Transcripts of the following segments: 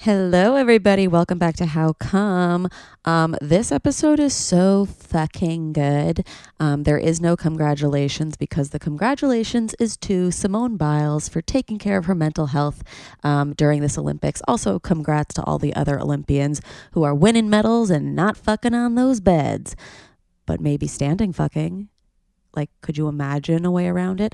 Hello, everybody. Welcome back to How Come. This episode is so fucking good. There is no congratulations because the congratulations is to Simone Biles for taking care of her mental health during this Olympics. Also, congrats to all the other Olympians who are winning medals and not fucking on those beds, but maybe standing fucking. Like, could you imagine a way around it?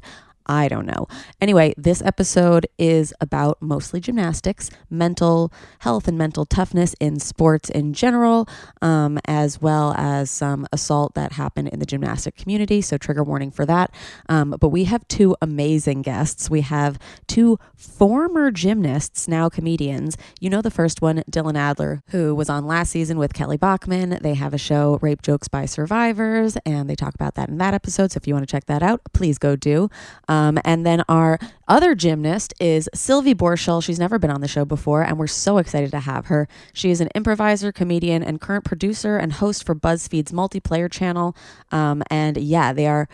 I don't know. Anyway, this episode is about mostly gymnastics, mental health and mental toughness in sports in general, as well as some assault that happened in the gymnastic community. So trigger warning for that. But we have two amazing guests. We have two former gymnasts, now comedians. You know the first one, Dylan Adler, who was on last season with Kelly Bachman. They have a show, Rape Jokes by Survivors, and they talk about that in that episode. So if you want to check that out, please go do. And then our other gymnast is Sylvie Borschel. She's never been on the show before, and we're so excited to have her. She is an improviser, comedian, and current producer and host for BuzzFeed's multiplayer channel. And yeah, they're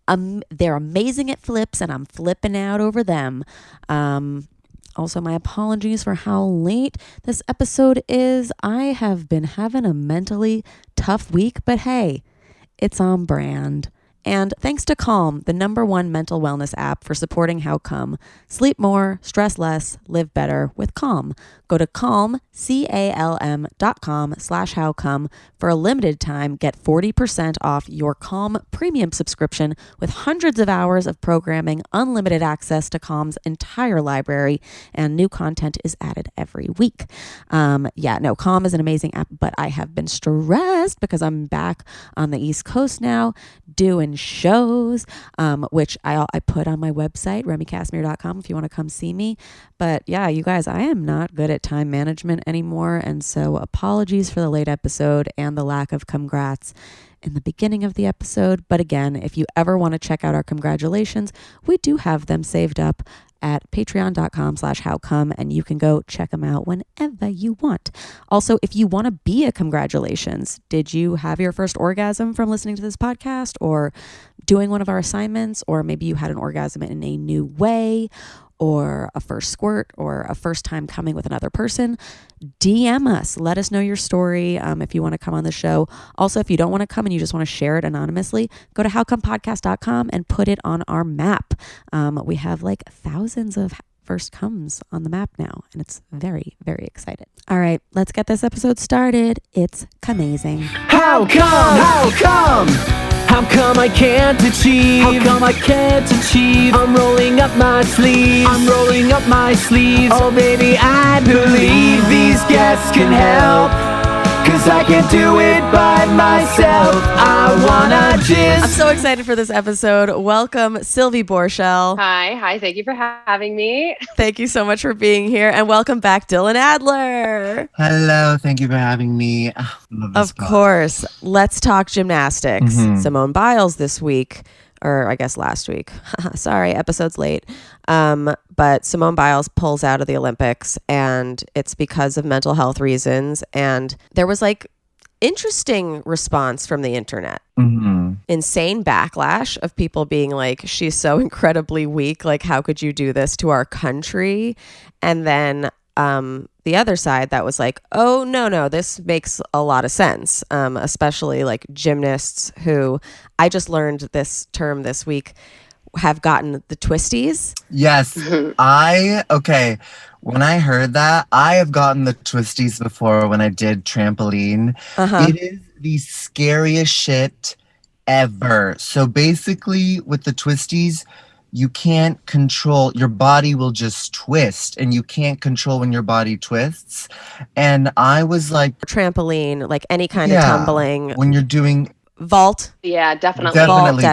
amazing at flips, and I'm flipping out over them. Also, my apologies for how late this episode is. I have been having a mentally tough week, but hey, it's on brand. And thanks to Calm, the #1 mental wellness app for supporting How Come. Sleep more, stress less, live better with Calm. Go to calm, calm.com/howcome. For a limited time, get 40% off your Calm premium subscription with hundreds of hours of programming, unlimited access to Calm's entire library, and new content is added every week. Calm is an amazing app, but I have been stressed because I'm back on the East Coast now doing shows, which I put on my website, remycasimir.com, if you want to come see me. But yeah, you guys, I am not good at time management anymore. And so apologies for the late episode and the lack of congrats in the beginning of the episode. But again, if you ever want to check out our congratulations, we do have them saved up at patreon.com/howcome, and you can go check them out whenever you want. Also, if you want to be a congratulations, did you have your first orgasm from listening to this podcast or doing one of our assignments, or maybe you had an orgasm in a new way, or a first squirt, or a first time coming with another person? DM us. Let us know your story if you want to come on the show. Also, if you don't want to come and you just want to share it anonymously, go to howcomepodcast.com and put it on our map. We have like thousands of first comes on the map now, and it's very, very exciting. All right, let's get this episode started. It's amazing. How come? How come? How come I can't achieve? How come I can't achieve? I'm rolling up my sleeves. I'm rolling up my sleeves. Oh baby, I believe these guests can help. 'Cause I can't do it by myself. I wanna just... I'm so excited for this episode. Welcome, Sylvie Borschel. Hi. Thank you for having me. Thank you so much for being here. And welcome back, Dylan Adler. Hello. Thank you for having me. Of course. Let's talk gymnastics. Simone Biles this week, or I guess last week. Sorry, episode's late. But Simone Biles pulls out of the Olympics, and it's because of mental health reasons. And there was like interesting response from the internet. Insane backlash of people being like, she's so incredibly weak. Like, how could you do this to our country? And then the other side that was like, oh, no, this makes a lot of sense, especially like gymnasts who, I just learned this term this week, have gotten the twisties. Yes. When I heard that, I have gotten the twisties before when I did trampoline. It is the scariest shit ever. So basically with the twisties, you can't control, your body will just twist, and you can't control when your body twists. And I was like, trampoline, like any kind of tumbling. When you're doing vault. Yeah, definitely. Definitely.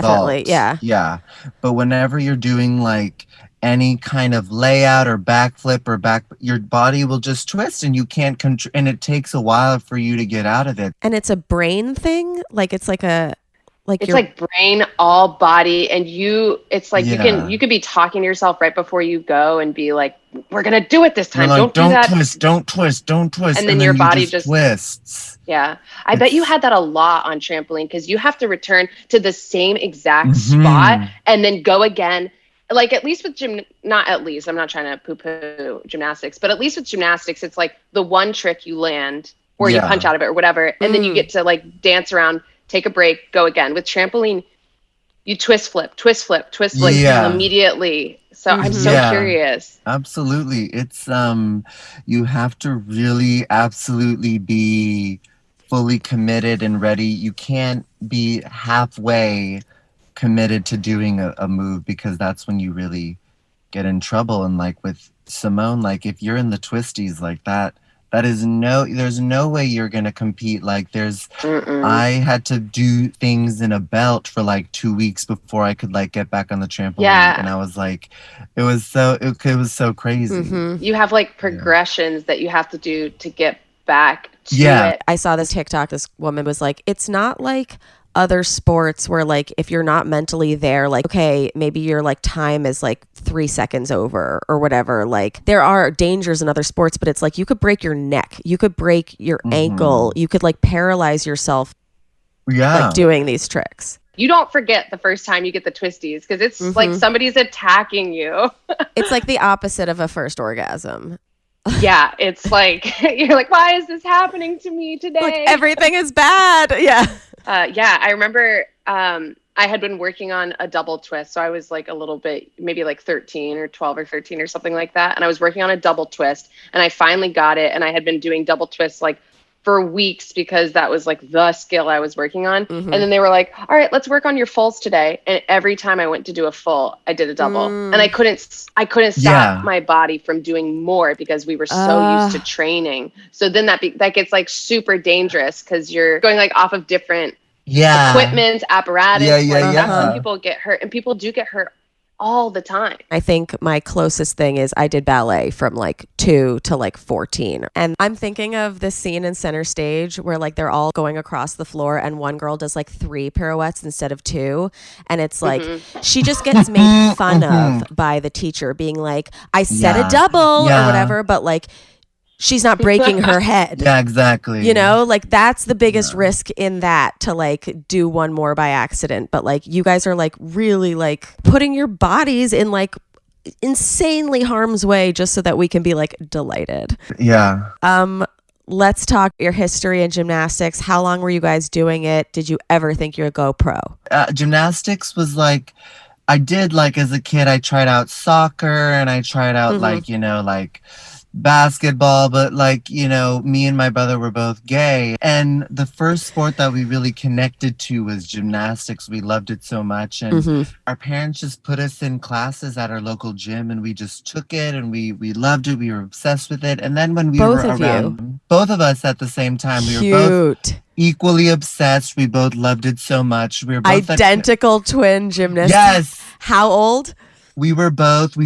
Vault. Yeah. But whenever you're doing like any kind of layout or backflip or your body will just twist, and you can't control, and it takes a while for you to get out of it. And it's a brain thing. Like it's like it's like brain, all body, and it's like you can be talking to yourself right before you go and be like, we're gonna do it this time. Like, don't do that. Don't twist. And then your body just twists. Yeah. I bet you had that a lot on trampoline, because you have to return to the same exact spot and then go again like at least with not at least, I'm not trying to poo-poo gymnastics, but at least with gymnastics, it's like the one trick you land or you punch out of it or whatever. And then you get to like dance around, take a break, go again. With trampoline, you twist flip immediately. So I'm so curious. Absolutely. It's you have to really absolutely be fully committed and ready. You can't be halfway committed to doing a move, because that's when you really get in trouble. And like with Simone, like if you're in the twisties like that, there's no way you're gonna compete. Like I had to do things in a belt for like 2 weeks before I could like get back on the trampoline. And I was like, it was so crazy. You have like progressions that you have to do to get back to it. I saw this TikTok. This woman was like, it's not like other sports where like if you're not mentally there, like okay, maybe your like time is like 3 seconds over or whatever. Like there are dangers in other sports, but it's like you could break your neck, you could break your ankle, you could like paralyze yourself like doing these tricks. You don't forget the first time you get the twisties, because it's like somebody's attacking you. It's like the opposite of a first orgasm. Yeah, it's like you're like, why is this happening to me today? Like everything is bad. I remember I had been working on a double twist. So I was like a little bit, maybe like 13 or 12 or 13 or something like that. And I was working on a double twist and I finally got it. And I had been doing double twists like for weeks because that was like the skill I was working on. And then they were like, all right, let's work on your fulls today. And every time I went to do a full, I did a double. And I couldn't stop my body from doing more because we were so used to training. So then that gets like super dangerous because you're going like off of different equipment, apparatus. That's when people get hurt, and people do get hurt all the time. I think my closest thing is I did ballet from like 2 to like 14. And I'm thinking of this scene in Center Stage where like they're all going across the floor and one girl does like 3 pirouettes instead of 2. And it's like, she just gets made fun of by the teacher being like, I said a double or whatever, but like, she's not breaking her head. Yeah, exactly. You know, like that's the biggest risk in that, to like do one more by accident. But like you guys are like really like putting your bodies in like insanely harm's way just so that we can be like delighted. Yeah. Let's talk your history in gymnastics. How long were you guys doing it? Did you ever think you'd go pro? Gymnastics was like, I did like as a kid, I tried out soccer and I tried out like, you know, like basketball, but like, you know, me and my brother were both gay, and the first sport that we really connected to was gymnastics. We loved it so much, and our parents just put us in classes at our local gym, and we just took it, and we loved it. We were obsessed with it. And then when we were around, both of us at the same time, we were both equally obsessed. We both loved it so much. We were both identical twin gymnasts. Yes. How old? We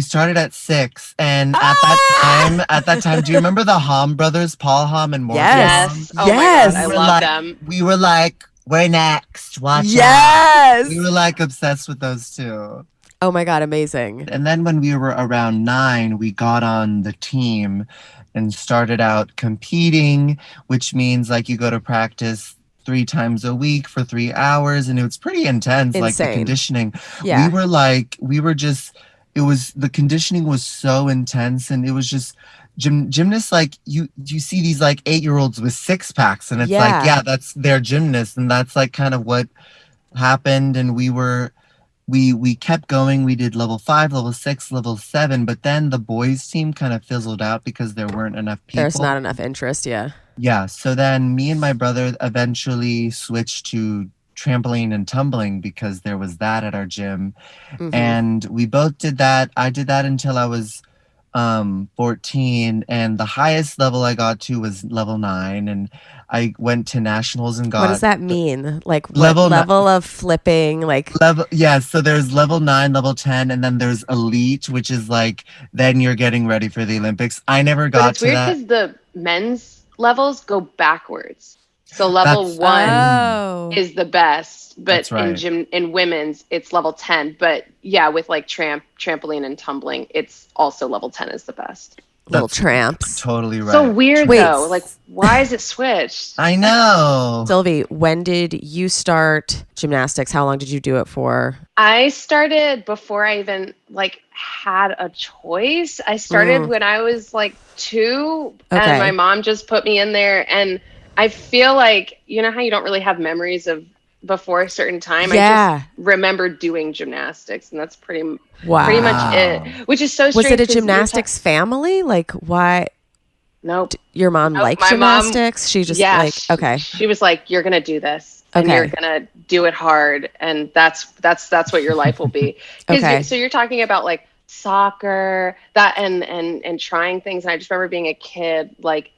started at 6, and at that time, do you remember the Hom brothers, Paul Hom and Morgan? Yes. Oh my God, I love them. We were like, we're next, watch out. We were like obsessed with those two. Oh my God, amazing. And then when we were around 9, we got on the team and started out competing, which means like you go to practice 3 times a week for 3 hours, and it was pretty intense. Insane. Like the conditioning. Yeah. The conditioning was so intense, and it was just gymnasts, like you see these like 8-year-olds with 6-packs, and it's like, yeah, that's their gymnasts, and that's like kind of what happened. And we kept going. We did level 5, level 6, level 7, but then the boys team kind of fizzled out because there weren't enough people. There's not enough interest. Yeah, so then me and my brother eventually switched to trampoline and tumbling because there was that at our gym. And we both did that. I did that until I was 14, and the highest level I got to was level 9, and I went to nationals and got... What does that mean? Like level of flipping? Like so there's level 9, level 10, and then there's elite, which is like, then you're getting ready for the Olympics. I never got to that. But it's weird because the men's levels go backwards. So level 1 is the best, but in women's it's level 10. But yeah, with like trampoline and tumbling, it's also level 10 is the best. Little tramps. Totally right. So weird Wait. though. Like, why is it switched? I know. Sylvie, when did you start gymnastics? How long did you do it for? I started before I even like had a choice. I started when I was like 2, and my mom just put me in there. And I feel like, you know how you don't really have memories of before a certain time? Yeah. I just remember doing gymnastics, and that's pretty much it. Which is so strange. Was it a gymnastics family? Like, why? Nope. Your mom liked gymnastics? She just okay. She was like, you're going to do this. And you're going to do it hard. And that's what your life will be. So you're talking about like soccer, that and trying things. And I just remember being a kid, like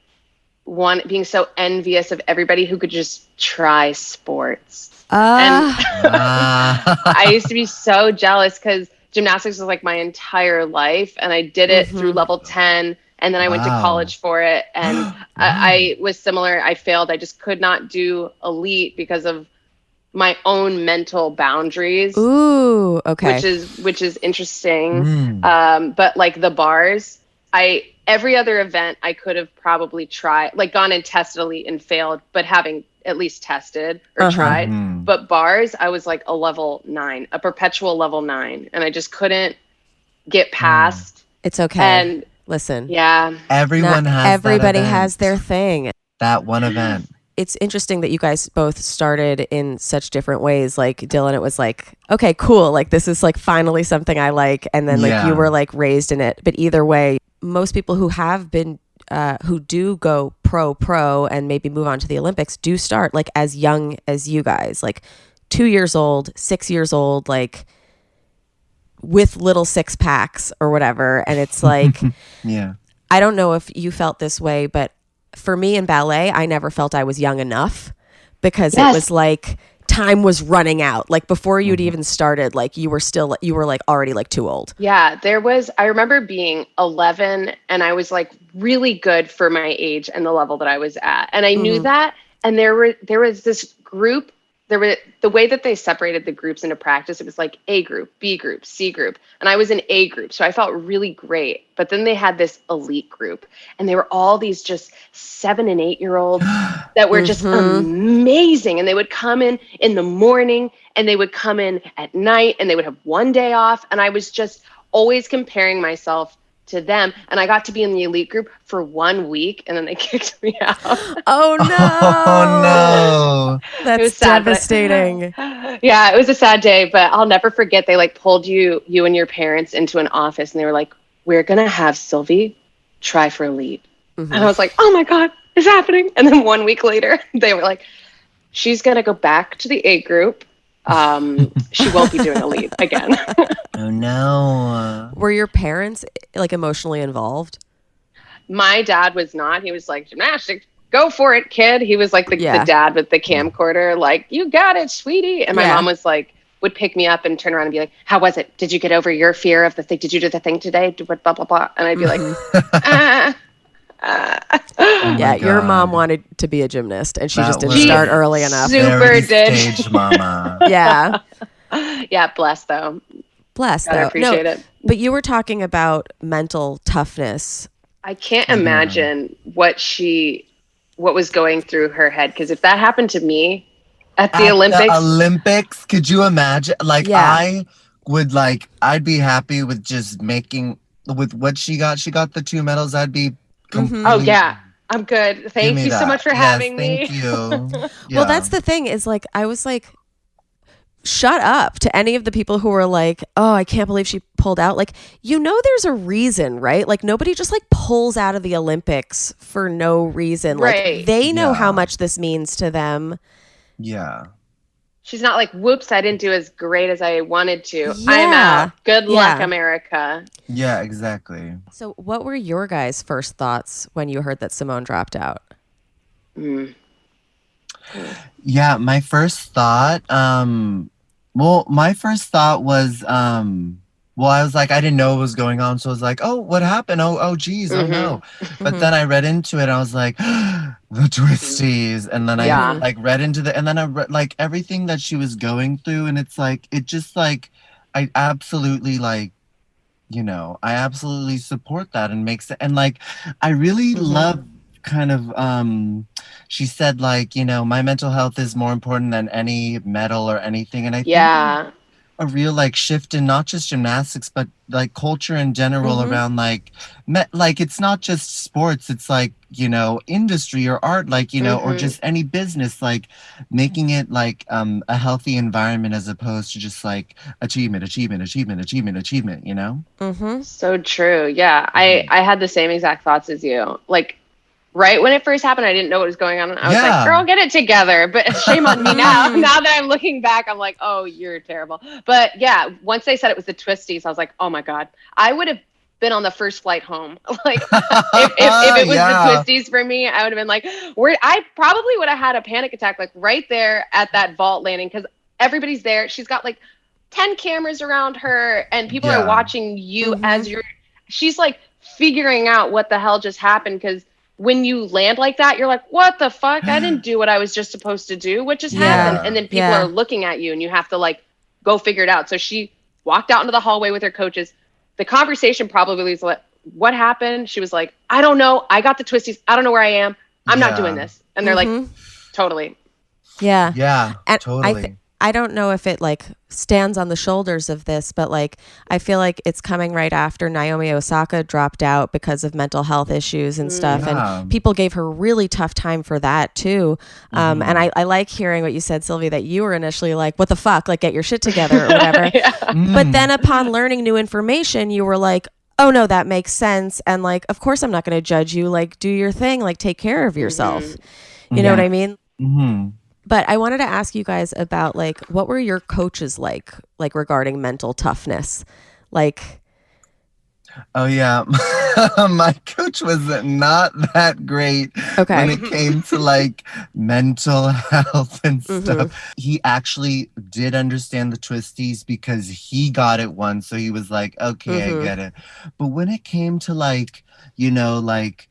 being so envious of everybody who could just try sports. And I used to be so jealous because gymnastics was like my entire life. And I did it through level 10. And then I went to college for it. And I was similar. I failed. I just could not do elite because of my own mental boundaries. Ooh, okay. Which is interesting. But like the bars, every other event I could have probably tried, like gone and tested elite and failed, but having at least tested or tried. But bars, I was like a level 9, a perpetual level 9. And I just couldn't get past. It's okay. And listen. Yeah. Everybody has their thing. That one event. It's interesting that you guys both started in such different ways. Like Dylan, it was like, okay, cool. Like this is like finally something I like. And then like you were like raised in it. But either way, most people who have been, who do go pro and maybe move on to the Olympics do start like as young as you guys, like 2 years old, 6 years old, like with little 6-packs or whatever. And it's like, I don't know if you felt this way, but for me in ballet, I never felt I was young enough because it was like time was running out. Like before you'd even started, like you were like already like too old. Yeah, I remember being 11 and I was like really good for my age and the level that I was at. And I knew that. And there was this group. The way that they separated the groups into practice, it was like A group, B group, C group. And I was in A group. So I felt really great. But then they had this elite group and they were all these just 7 and 8-year-olds that were just amazing. And they would come in the morning and they would come in at night and they would have one day off. And I was just always comparing myself to them, and I got to be in the elite group for 1 week and then they kicked me out. Oh no. That's devastating. Yeah, it was a sad day, but I'll never forget they like pulled you and your parents into an office and they were like, we're gonna have Sylvie try for elite. And I was like, oh my God, it's happening. And then 1 week later they were like, she's gonna go back to the A group. She won't be doing elite again. Oh no. Were your parents like emotionally involved? My dad was not. He was like, gymnastics, go for it, kid. He was like the dad with the camcorder, like, you got it, sweetie. And my mom was like, would pick me up and turn around and be like, how was it? Did you get over your fear of the thing? Did you do the thing today? Blah, blah, blah. And I'd be like, yeah, your mom wanted to be a gymnast and she just didn't start early enough. Super did. Stage mama. Yeah. Yeah, bless though. I appreciate it. But you were talking about mental toughness. I can't imagine what was going through her head, because if that happened to me at the Olympics, could you imagine? Like I would I'd be happy with just making with what she got. She got the 2 medals. I'd be Oh yeah. I'm good. Thank you so much for having me. Thank you. Well, that's the thing is like, I was like, shut up to any of the people who were like, oh, I can't believe she pulled out. Like, there's a reason, right? Like nobody just like pulls out of the Olympics for no reason. Right. Like they know how much this means to them. Yeah. She's not like, whoops, I didn't do as great as I wanted to. Yeah. I'm out. Good luck, America. Yeah, exactly. So what were your guys' first thoughts when you heard that Simone dropped out? Yeah, my first thought, was, I was like, I didn't know what was going on. So I was like, oh, what happened? Oh, geez. Oh no. But then I read into it. I was like, the twisties. And then I read into and then I read like everything that she was going through. And it's like, it just like, I absolutely like, I absolutely support that and makes it. And like, I really love kind of, she said like, my mental health is more important than any medal or anything. And I think a real like shift in not just gymnastics but like culture in general around like like it's not just sports, it's like industry or art, like or just any business, like making it like a healthy environment as opposed to just like achievement. So true. Yeah, I had the same exact thoughts as you. Like right when it first happened, I didn't know what was going on. I was like, girl, get it together. But shame on me now. Now that I'm looking back, I'm like, oh, you're terrible. But yeah, once they said it was the twisties, I was like, oh my God, I would have been on the first flight home. Like if it was the twisties for me, I would have been like, I probably would have had a panic attack, like right there at that vault landing. Cause everybody's there. She's got like 10 cameras around her and people are watching you as she's like figuring out what the hell just happened. Cause when you land like that, you're like, what the fuck? I didn't do what I was just supposed to do. What just happened? And then people are looking at you and you have to like go figure it out. So she walked out into the hallway with her coaches. The conversation probably was like, what happened? She was like, I don't know. I got the twisties. I don't know where I am. I'm not doing this. And they're like, totally. Yeah. Yeah, and totally. I don't know if it like stands on the shoulders of this, but like I feel like it's coming right after Naomi Osaka dropped out because of mental health issues and stuff. And people gave her really tough time for that too. And I like hearing what you said, Sylvie, that you were initially like, what the fuck, like get your shit together or whatever. But then upon learning new information, you were like, oh no, that makes sense. And like, of course I'm not going to judge you. Like do your thing, like take care of yourself. You know what I mean? But I wanted to ask you guys about like, what were your coaches like regarding mental toughness? Like, oh yeah, my coach was not that great when it came to like mental health and stuff. He actually did understand the twisties because he got it once, so he was like, okay, I get it. But when it came to like, like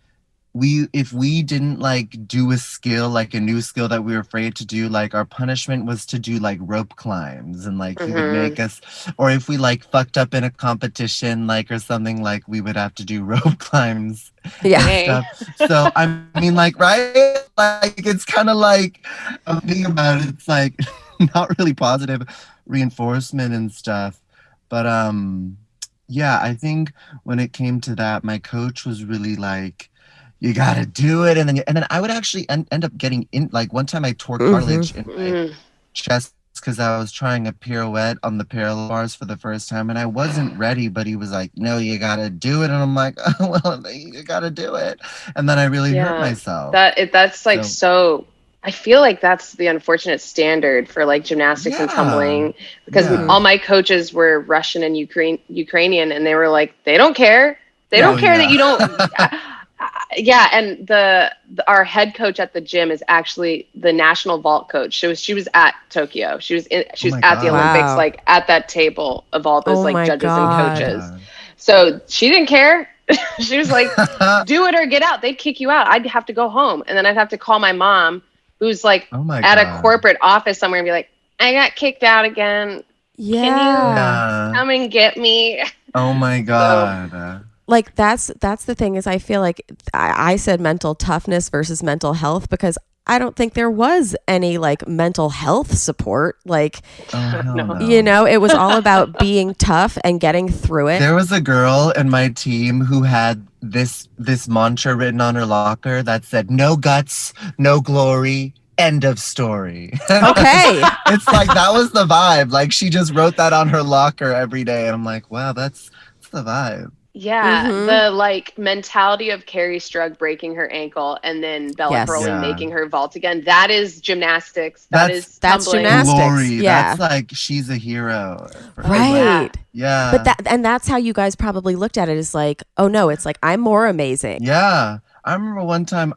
if we didn't like do a skill, like a new skill that we were afraid to do, like our punishment was to do like rope climbs, and like he would make us, or if we like fucked up in a competition, like or something, like we would have to do rope climbs. So I mean, like, right, like it's kind of like a thing about it, it's like not really positive reinforcement and stuff, but yeah, I think when it came to that, my coach was really like, you gotta do it. And then I would actually end up getting in, like one time I tore cartilage in my chest because I was trying a pirouette on the parallel bars for the first time and I wasn't ready, but he was like, no, you gotta do it. And I'm like, oh, well, you gotta do it. And then I really hurt myself. That's like, so I feel like that's the unfortunate standard for like gymnastics and tumbling, because all my coaches were Russian and Ukrainian, and they were like, they don't care. They don't care that you don't. And our head coach at the gym is actually the national vault coach. She was at Tokyo. She was at the Olympics, like at that table of all those like judges and coaches. So she didn't care. She was like, do it or get out. They'd kick you out. I'd have to go home, and then I'd have to call my mom, who's like at a corporate office somewhere, and be like, I got kicked out again. Can you come and get me? Oh my God. Like that's the thing, is I feel like I said mental toughness versus mental health because I don't think there was any like mental health support. Like, it was all about being tough and getting through it. There was a girl in my team who had this mantra written on her locker that said, no guts, no glory, end of story. Okay. It's like, that was the vibe. Like she just wrote that on her locker every day. And I'm like, wow, that's the vibe. Yeah, the like mentality of Carrie Strug breaking her ankle and then Bella Hurley making her vault again. That is gymnastics. That's gymnastics. Glory. Yeah, that's like she's a hero. Right. Yeah. But that's how you guys probably looked at it, is like, oh no, it's like I'm more amazing. Yeah. I remember one time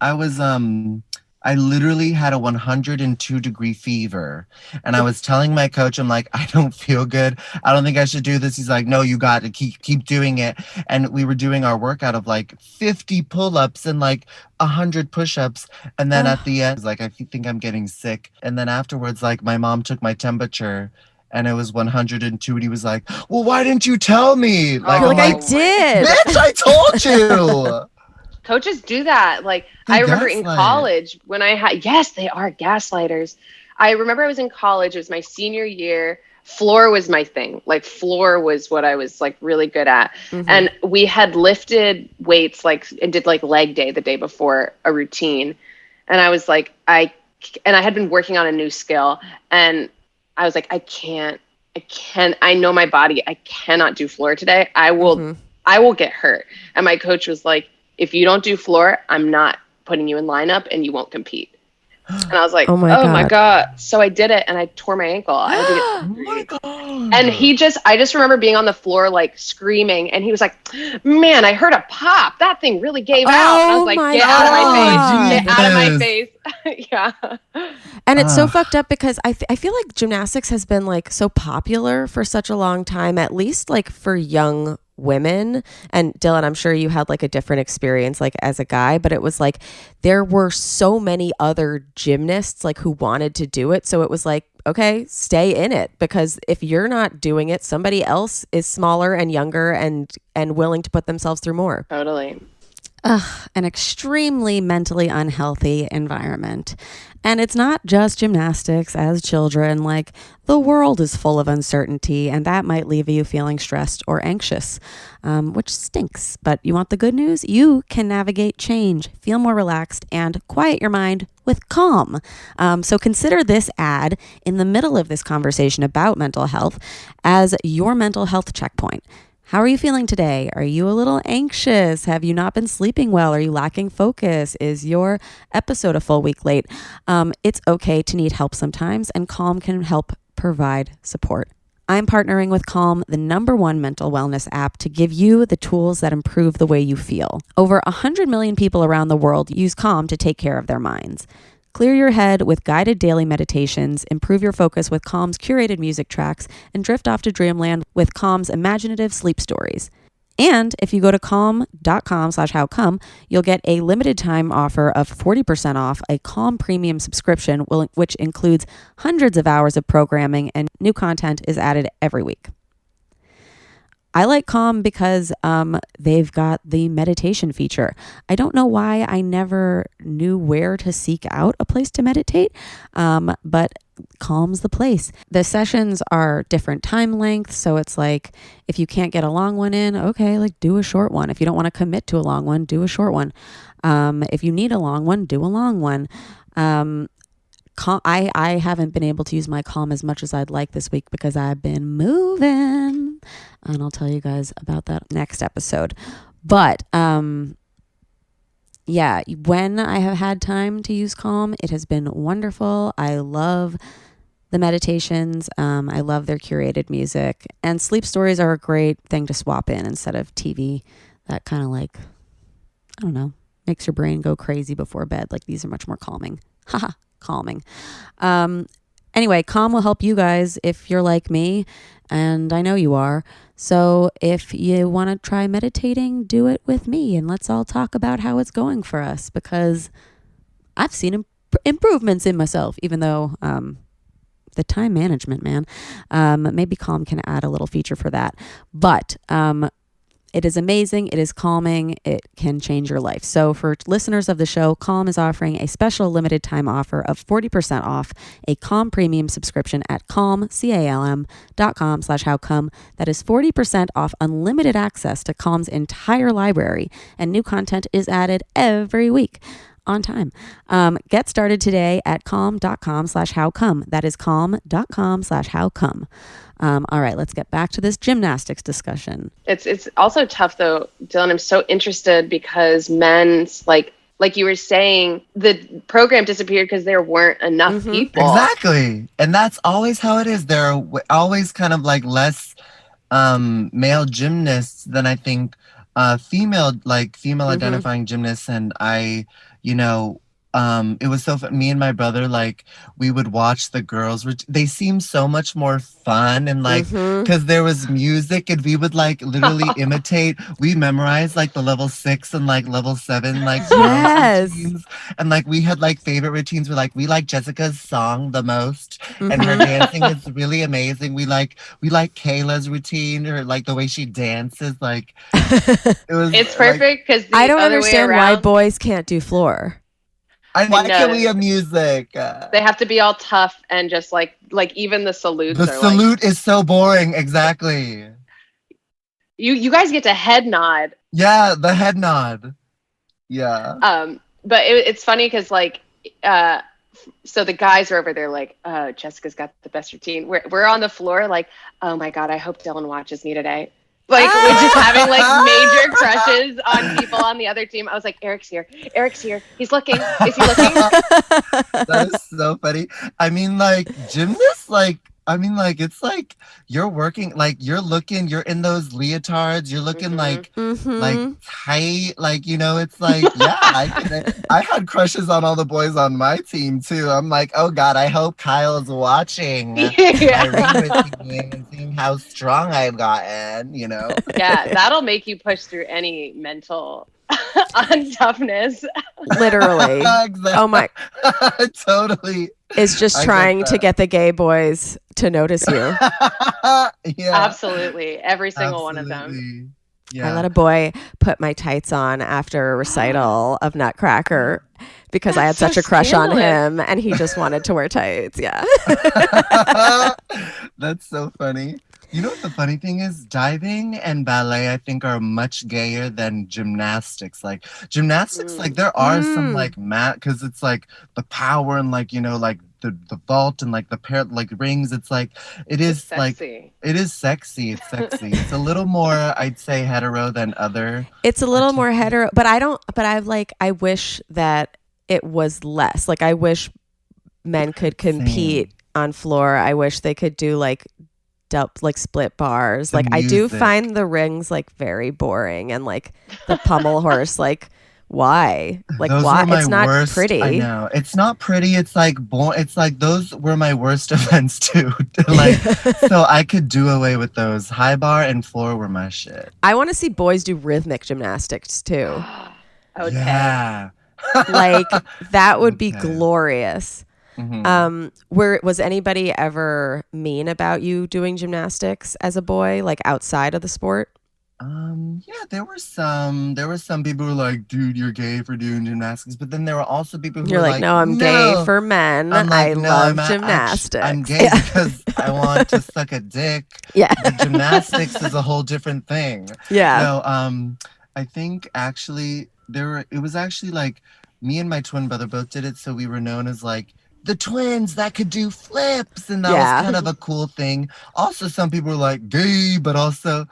I literally had a 102-degree fever. And I was telling my coach, I'm like, I don't feel good. I don't think I should do this. He's like, no, you got to keep doing it. And we were doing our workout of like 50 pull-ups and like 100 push-ups. And then at the end, like, I think I'm getting sick. And then afterwards, like my mom took my temperature and it was 102, and he was like, well, why didn't you tell me? Like, You're I'm like, I did. bitch, I told you. Coaches do that. Like, They I remember in gaslight. college when I had, yes, they are gaslighters. I remember I was in college. It was my senior year. Floor was my thing. Like, floor was what I was like really good at. Mhm. And we had lifted weights, like, and did like leg day the day before a routine. And I was like, I had been working on a new skill, and I was like, I know my body. I cannot do floor today. I will get hurt. And my coach was like, if you don't do floor, I'm not putting you in lineup and you won't compete. And I was like, oh my God. So I did it, and I tore my ankle. I had to get Oh my God. And I just remember being on the floor, like screaming, and he was like, man, I heard a pop. That thing really gave out. And I was like, get out of my face. Get out of my face. Yeah. And it's so fucked up because I feel like gymnastics has been like so popular for such a long time, at least like for young women. And Dylan, I'm sure you had like a different experience like as a guy, but it was like there were so many other gymnasts like who wanted to do it. So it was like, okay, stay in it, because if you're not doing it, somebody else is smaller and younger and willing to put themselves through more. Totally. An extremely mentally unhealthy environment. And it's not just gymnastics as children. Like, the world is full of uncertainty, and that might leave you feeling stressed or anxious, which stinks. But you want the good news? You can navigate change, feel more relaxed, and quiet your mind with Calm. So consider this ad in the middle of this conversation about mental health as your mental health checkpoint. How are you feeling today? Are you a little anxious? Have you not been sleeping well? Are you lacking focus? Is your episode a full week late? It's okay to need help sometimes, and Calm can help provide support. I'm partnering with Calm, the #1 mental wellness app, to give you the tools that improve the way you feel. Over 100 million people around the world use Calm to take care of their minds. Clear your head with guided daily meditations, improve your focus with Calm's curated music tracks, and drift off to dreamland with Calm's imaginative sleep stories. And if you go to calm.com/howcome, you'll get a limited time offer of 40% off a Calm premium subscription, which includes hundreds of hours of programming, and new content is added every week. I like Calm because they've got the meditation feature. I don't know why I never knew where to seek out a place to meditate, but Calm's the place. The sessions are different time lengths, so it's like if you can't get a long one in, okay, like do a short one. If you don't want to commit to a long one, do a short one. If you need a long one, do a long one. I haven't been able to use my Calm as much as I'd like this week because I've been moving, and I'll tell you guys about that next episode. But yeah, when I have had time to use Calm, it has been wonderful. I love the meditations. I love their curated music, and sleep stories are a great thing to swap in instead of TV. That kind of like, I don't know, makes your brain go crazy before bed. Like, these are much more calming. Haha. Calming. Anyway, Calm will help you guys if you're like me, and I know you are. So if you want to try meditating, do it with me, and let's all talk about how it's going for us, because I've seen improvements in myself, even though the time management, man. Maybe Calm can add a little feature for that. But it is amazing. It is calming. It can change your life. So for listeners of the show, Calm is offering a special limited time offer of 40% off a Calm premium subscription at calm.com/howcome. That is 40% off unlimited access to Calm's entire library, and new content is added every week on time. Get started today at calm.com/howcome. That is calm.com/howcome. All right, let's get back to this gymnastics discussion. It's also tough though, Dylan. I'm so interested because men's like you were saying, the program disappeared because there weren't enough people. Exactly. And that's always how it is. There are always kind of like less male gymnasts than I think female identifying gymnasts. And I, it was so fun. Me and my brother, like, we would watch the girls. They seemed so much more fun, and like, because there was music, and we would like literally imitate. We memorized like the level 6 and like level 7 like routines, and like we had like favorite routines. We're like, we like Jessica's song the most, and her dancing is really amazing. We like Kayla's routine, or like the way she dances. Like, it's perfect because I don't understand why boys can't do floor. Why can't we have music? They have to be all tough and just like even the salutes. The salute is so boring. Exactly. You guys get to head nod. Yeah, the head nod. Yeah. But it's funny because like, so the guys are over there like, Jessica's got the best routine. We're on the floor like, oh my God, I hope Dylan watches me today. Like, we're just having like major crushes on people on the other team. I was like, Eric's here. He's looking. Is he looking? That is so funny. I mean, like, gymnasts, like, it's like you're working, like, you're in those leotards, you're looking like tight, like, you know, it's like, yeah, I had crushes on all the boys on my team too. I'm like, oh God, I hope Kyle's watching my ring routine and seeing how strong I've gotten, you know? Yeah, that'll make you push through any mental untoughness. Literally. Exactly. Oh my. Totally. Is just trying to get the gay boys to notice you. Yeah. Absolutely. Every single one of them. Yeah. I let a boy put my tights on after a recital of Nutcracker because I had such a crush on him and he just wanted to wear tights. Yeah. That's so funny. You know what the funny thing is? Diving and ballet, I think, are much gayer than gymnastics. Like, gymnastics, like, there are some, like, because it's, like, the power and, like, you know, like, the vault and, like, the pair, like, rings. It's, like, it is sexy. It's sexy. It's a little more, I'd say, hetero than other. It's a little more hetero, but I wish that it was less. Like, I wish men could compete on floor. I wish they could do, like split bars. Like, I do find the rings like very boring, and like the pommel horse, like, why? Like, why? It's not pretty. I know it's not pretty. It's like it's like those were my worst events too. Like, so I could do away with those. High bar and floor were my shit. I want to see boys do rhythmic gymnastics too. Okay. Yeah. Like, that would be glorious. Was anybody ever mean about you doing gymnastics as a boy, like outside of the sport? Yeah, there were some people who were like, dude, you're gay for doing gymnastics. But then there were also people who were like, no, I'm gay for men. I'm like, I love gymnastics. I'm gay because I want to suck a dick. Yeah. But gymnastics is a whole different thing. Yeah. No, I think actually it was actually like me and my twin brother both did it. So we were known as like the twins that could do flips, and that was kind of a cool thing. Also, some people were like gay, but also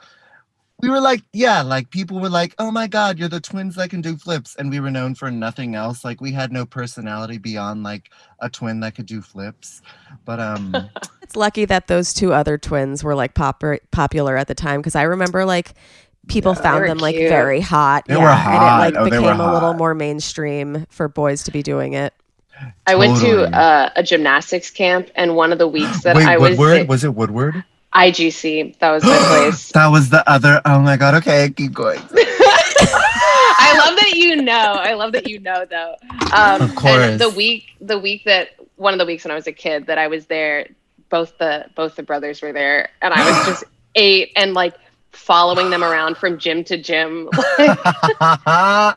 we were like, yeah, like people were like, oh my God, you're the twins that can do flips. And we were known for nothing else. Like, we had no personality beyond like a twin that could do flips. But it's lucky that those two other twins were like popular at the time, because I remember like people found them like very hot. They were hot. And it like became a little more mainstream for boys to be doing it. I went to a gymnastics camp, and one of the weeks that I was Woodward? Was it Woodward? IGC. That was my place. That was the other. Oh my God. Okay, keep going. I love that you know though. Of course. And the week that one of the weeks when I was a kid that I was there, both the brothers were there, and I was just 8 and like following them around from gym to gym. Amazing.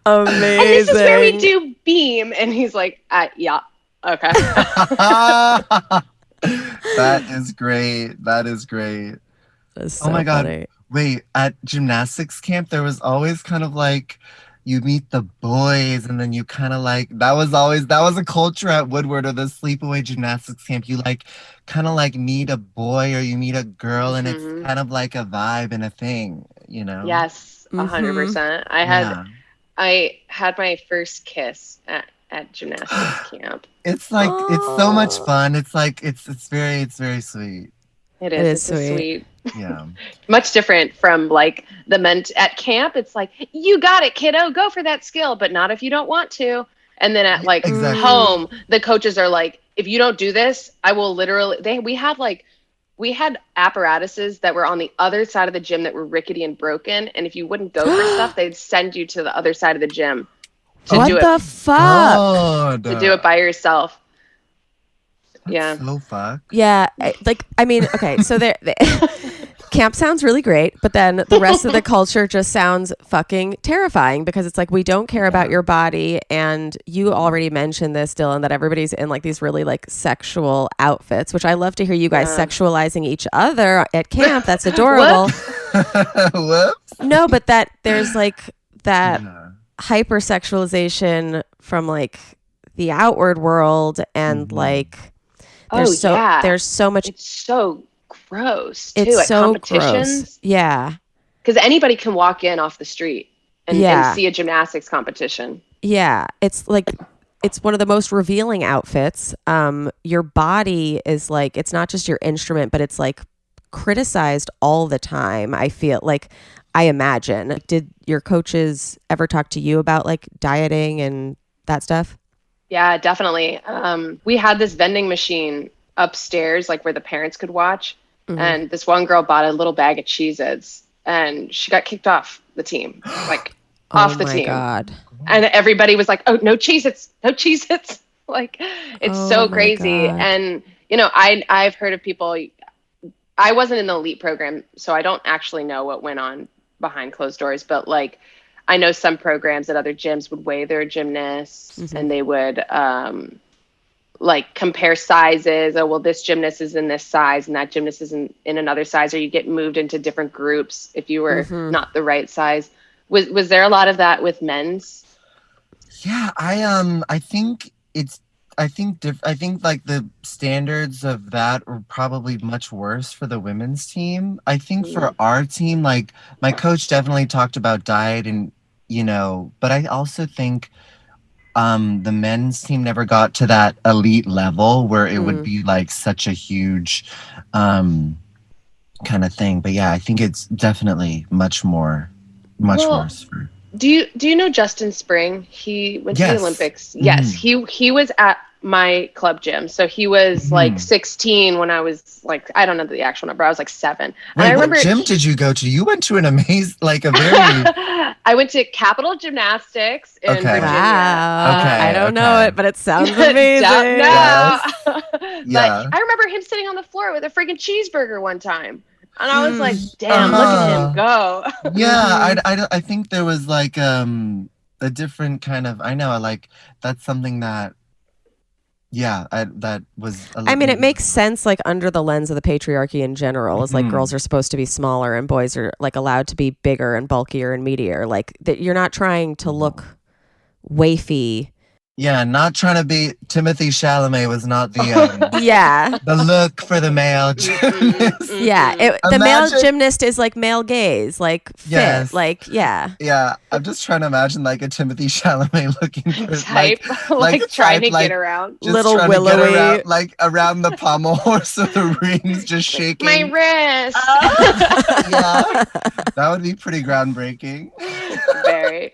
And this is where we do beam. And he's like, yeah, okay. That is great. That's so my God. Funny. Wait, at gymnastics camp, there was always kind of like, you meet the boys, and then you kind of like, that was a culture at Woodward, or the sleepaway gymnastics camp. You like kind of like meet a boy or you meet a girl, and it's kind of like a vibe and a thing, you know? Yes, 100%. I had my first kiss at gymnastics camp. It's like, it's so much fun. It's like, it's very sweet. It is sweet. Yeah. Much different from like the men at camp. It's like, you got it, kiddo, go for that skill, but not if you don't want to. And then at like home, the coaches are like, if you don't do this, I will literally, we had apparatuses that were on the other side of the gym that were rickety and broken. And if you wouldn't go for stuff, they'd send you to the other side of the gym to what do the it. fuck? To do it by yourself. That's so fucked. Yeah. Okay. So camp sounds really great, but then the rest of the culture just sounds fucking terrifying because it's like, we don't care about your body. And you already mentioned this, Dylan, that everybody's in like these really like sexual outfits, which I love to hear you guys sexualizing each other at camp. That's adorable. Whoops. No, but that there's like that hypersexualization from like the outward world and like there's so much. It's so gross too. It's at so competitions. Gross. Yeah. Because anybody can walk in off the street and see a gymnastics competition. Yeah. It's like, it's one of the most revealing outfits. Your body is like, it's not just your instrument, but it's like criticized all the time. I feel like, I imagine. Did your coaches ever talk to you about like dieting and that stuff? Yeah, definitely. We had this vending machine upstairs, like where the parents could watch. And this one girl bought a little bag of Cheez-Its and she got kicked off the team, like off the team. Oh my God. And everybody was like, oh, no Cheez-Its, no Cheez-Its. Like, it's so crazy. God. And, you know, I've heard of people, I wasn't in the elite program, so I don't actually know what went on behind closed doors, but like, I know some programs at other gyms would weigh their gymnasts and they would, like compare sizes. Oh, well, this gymnast is in this size and that gymnast is in another size, or you get moved into different groups if you were not the right size. Was there a lot of that with men's? Yeah, I think like the standards of that are probably much worse for the women's team. I think for our team, like my coach definitely talked about diet and, you know, but I also think the men's team never got to that elite level where it would be like such a huge kind of thing. But yeah, I think it's definitely much worse for. Do you know Justin Spring? He went to the Olympics. Yes, he was at my club gym. So he was like 16 when I was like, I don't know the actual number. I was like 7. And I remember, what gym did you go to? You went to an amazing, like a very. I went to Capital Gymnastics in Virginia. Wow. Okay. I don't know it, but it sounds amazing. Yes. But I remember him sitting on the floor with a freaking cheeseburger one time. And I was like, damn, look at him go. Yeah, I think there was like a different kind of, I know, like that's something that, that was. I mean, it makes sense, like under the lens of the patriarchy in general, is like girls are supposed to be smaller and boys are like allowed to be bigger and bulkier and meatier. Like that, you're not trying to look wafy. Yeah, not trying to be Timothy Chalamet was not the the look for the male gymnast. Yeah, the male gymnast is like male gaze, like fit, like Yeah, I'm just trying to imagine like a Timothy Chalamet looking for type, like trying to get around, little willowy, around the pommel horse of the rings, just shaking my wrist. Yeah, that would be pretty groundbreaking. Very.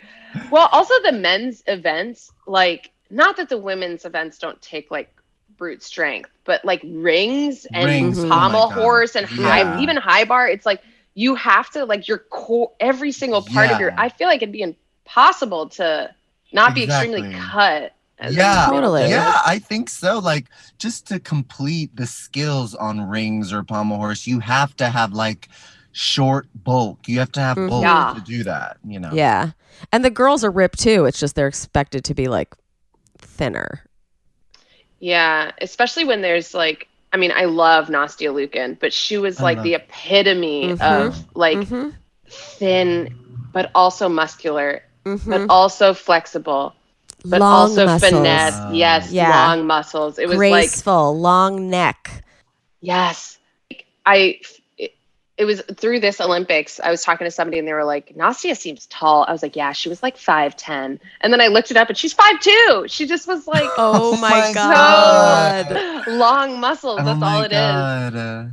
Well, also the men's events, like, not that the women's events don't take like brute strength, but like rings and pommel horse and even high bar, it's like you have to like your core, every single part of your. I feel like it'd be impossible to not be extremely cut. Totally. Yeah, I think so. Like just to complete the skills on rings or pommel horse, you have to have like short bulk. You have to have bulk to do that. You know. Yeah. And the girls are ripped too. It's just they're expected to be like thinner. Yeah, especially when there's like, I mean, I love Nastia Lukin, but she was like the epitome of like thin, but also muscular, but also flexible, but long also muscles. Finesse. Yes, long muscles. It was graceful, long neck. Yes, it was through this Olympics. I was talking to somebody and they were like, Nastia seems tall. I was like, yeah, she was like 5'10". And then I looked it up and she's 5'2". She just was like, oh my God. So long muscles. That's all it is.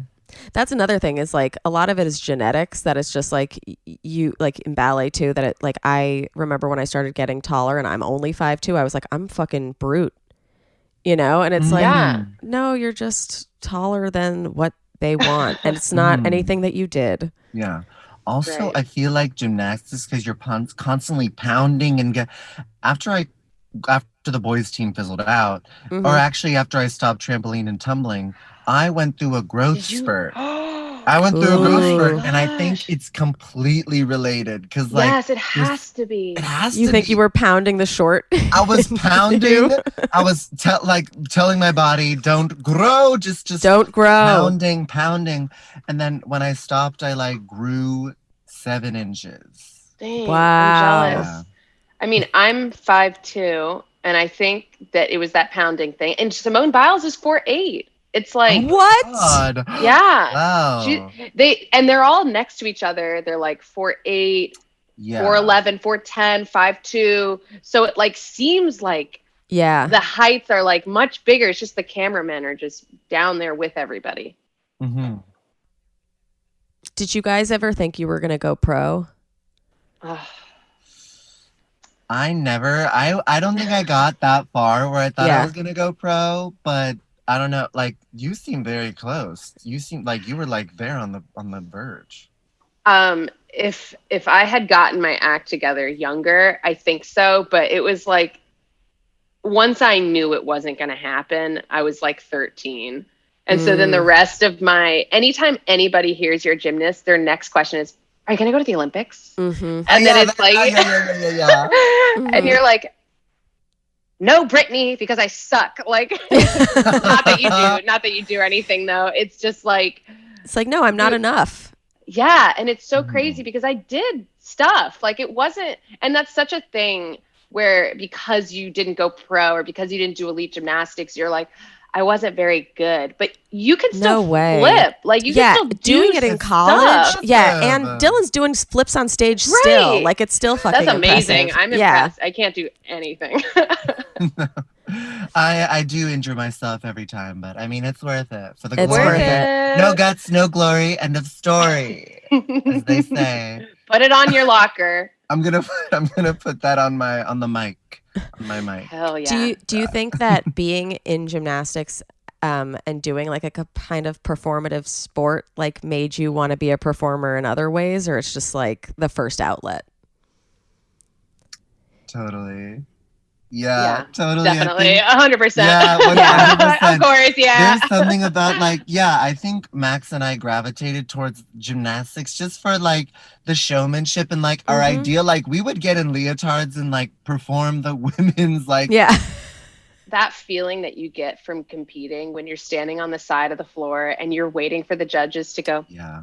That's another thing is like a lot of it is genetics, that it's just like you like in ballet too, that it like I remember when I started getting taller and I'm only 5'2", I was like, I'm fucking brute, you know? And it's like, Yeah. no, you're just taller than what they want. And it's not anything that you did. Yeah. Also, Right. I feel like gymnastics, because you're constantly pounding and after the boys team fizzled out, or actually after I stopped trampoline and tumbling, I went through a growth spurt. I went through a growth spurt, and I think it's completely related because, like, yes, it has to be. It has You to think be. you were pounding the short? I was pounding. I was telling my body, "Don't grow, just don't grow." Pounding, and then when I stopped, I like grew 7 inches. Dang, Wow. I'm jealous. Yeah. I mean, I'm 5'2", and I think that it was that pounding thing. And Simone Biles is 4'8". It's like what? God. Yeah. Wow. They're all next to each other. They're like 4'8", 4'11", 4'10", 5'2". So it like seems like the heights are like much bigger. It's just the cameramen are just down there with everybody. Mm-hmm. Did you guys ever think you were going to go pro? I don't think I got that far where I thought I was going to go pro, but I don't know. Like, you seem very close. You seem like you were like there on the verge. If I had gotten my act together younger, I think so. But it was like, once I knew it wasn't going to happen, I was like 13. And so then the rest of anytime anybody hears you're a gymnast, their next question is, are you going to go to the Olympics? Mm-hmm. And then it's like, and you're like, no, Brittany, because I suck. Like, not that you do anything though. It's just like, no, I'm not enough. Yeah. And it's so crazy because I did stuff. Like it wasn't, and that's such a thing where because you didn't go pro or because you didn't do elite gymnastics, you're like, I wasn't very good, but you can still flip. Like you can still doing it in college. Stuff. Yeah, and Dylan's doing flips on stage still. Like it's still fucking That's amazing. Impressive. I'm impressed. I can't do anything. I do injure myself every time, but I mean it's worth it for the glory. It's worth it. No guts, no glory. End of story, as they say. Put it on your locker. I'm gonna put that on the mic. On my mic. Hell yeah. Do you think that being in gymnastics and doing like a kind of performative sport like made you want to be a performer in other ways, or it's just like the first outlet? Totally. Yeah, totally. Definitely. 100%. Yeah, 100%. Of course, yeah. There's something about like, I think Max and I gravitated towards gymnastics just for like the showmanship and like our idea. Like we would get in leotards and like perform the women's like. Yeah. That feeling that you get from competing when you're standing on the side of the floor and you're waiting for the judges to go. Yeah.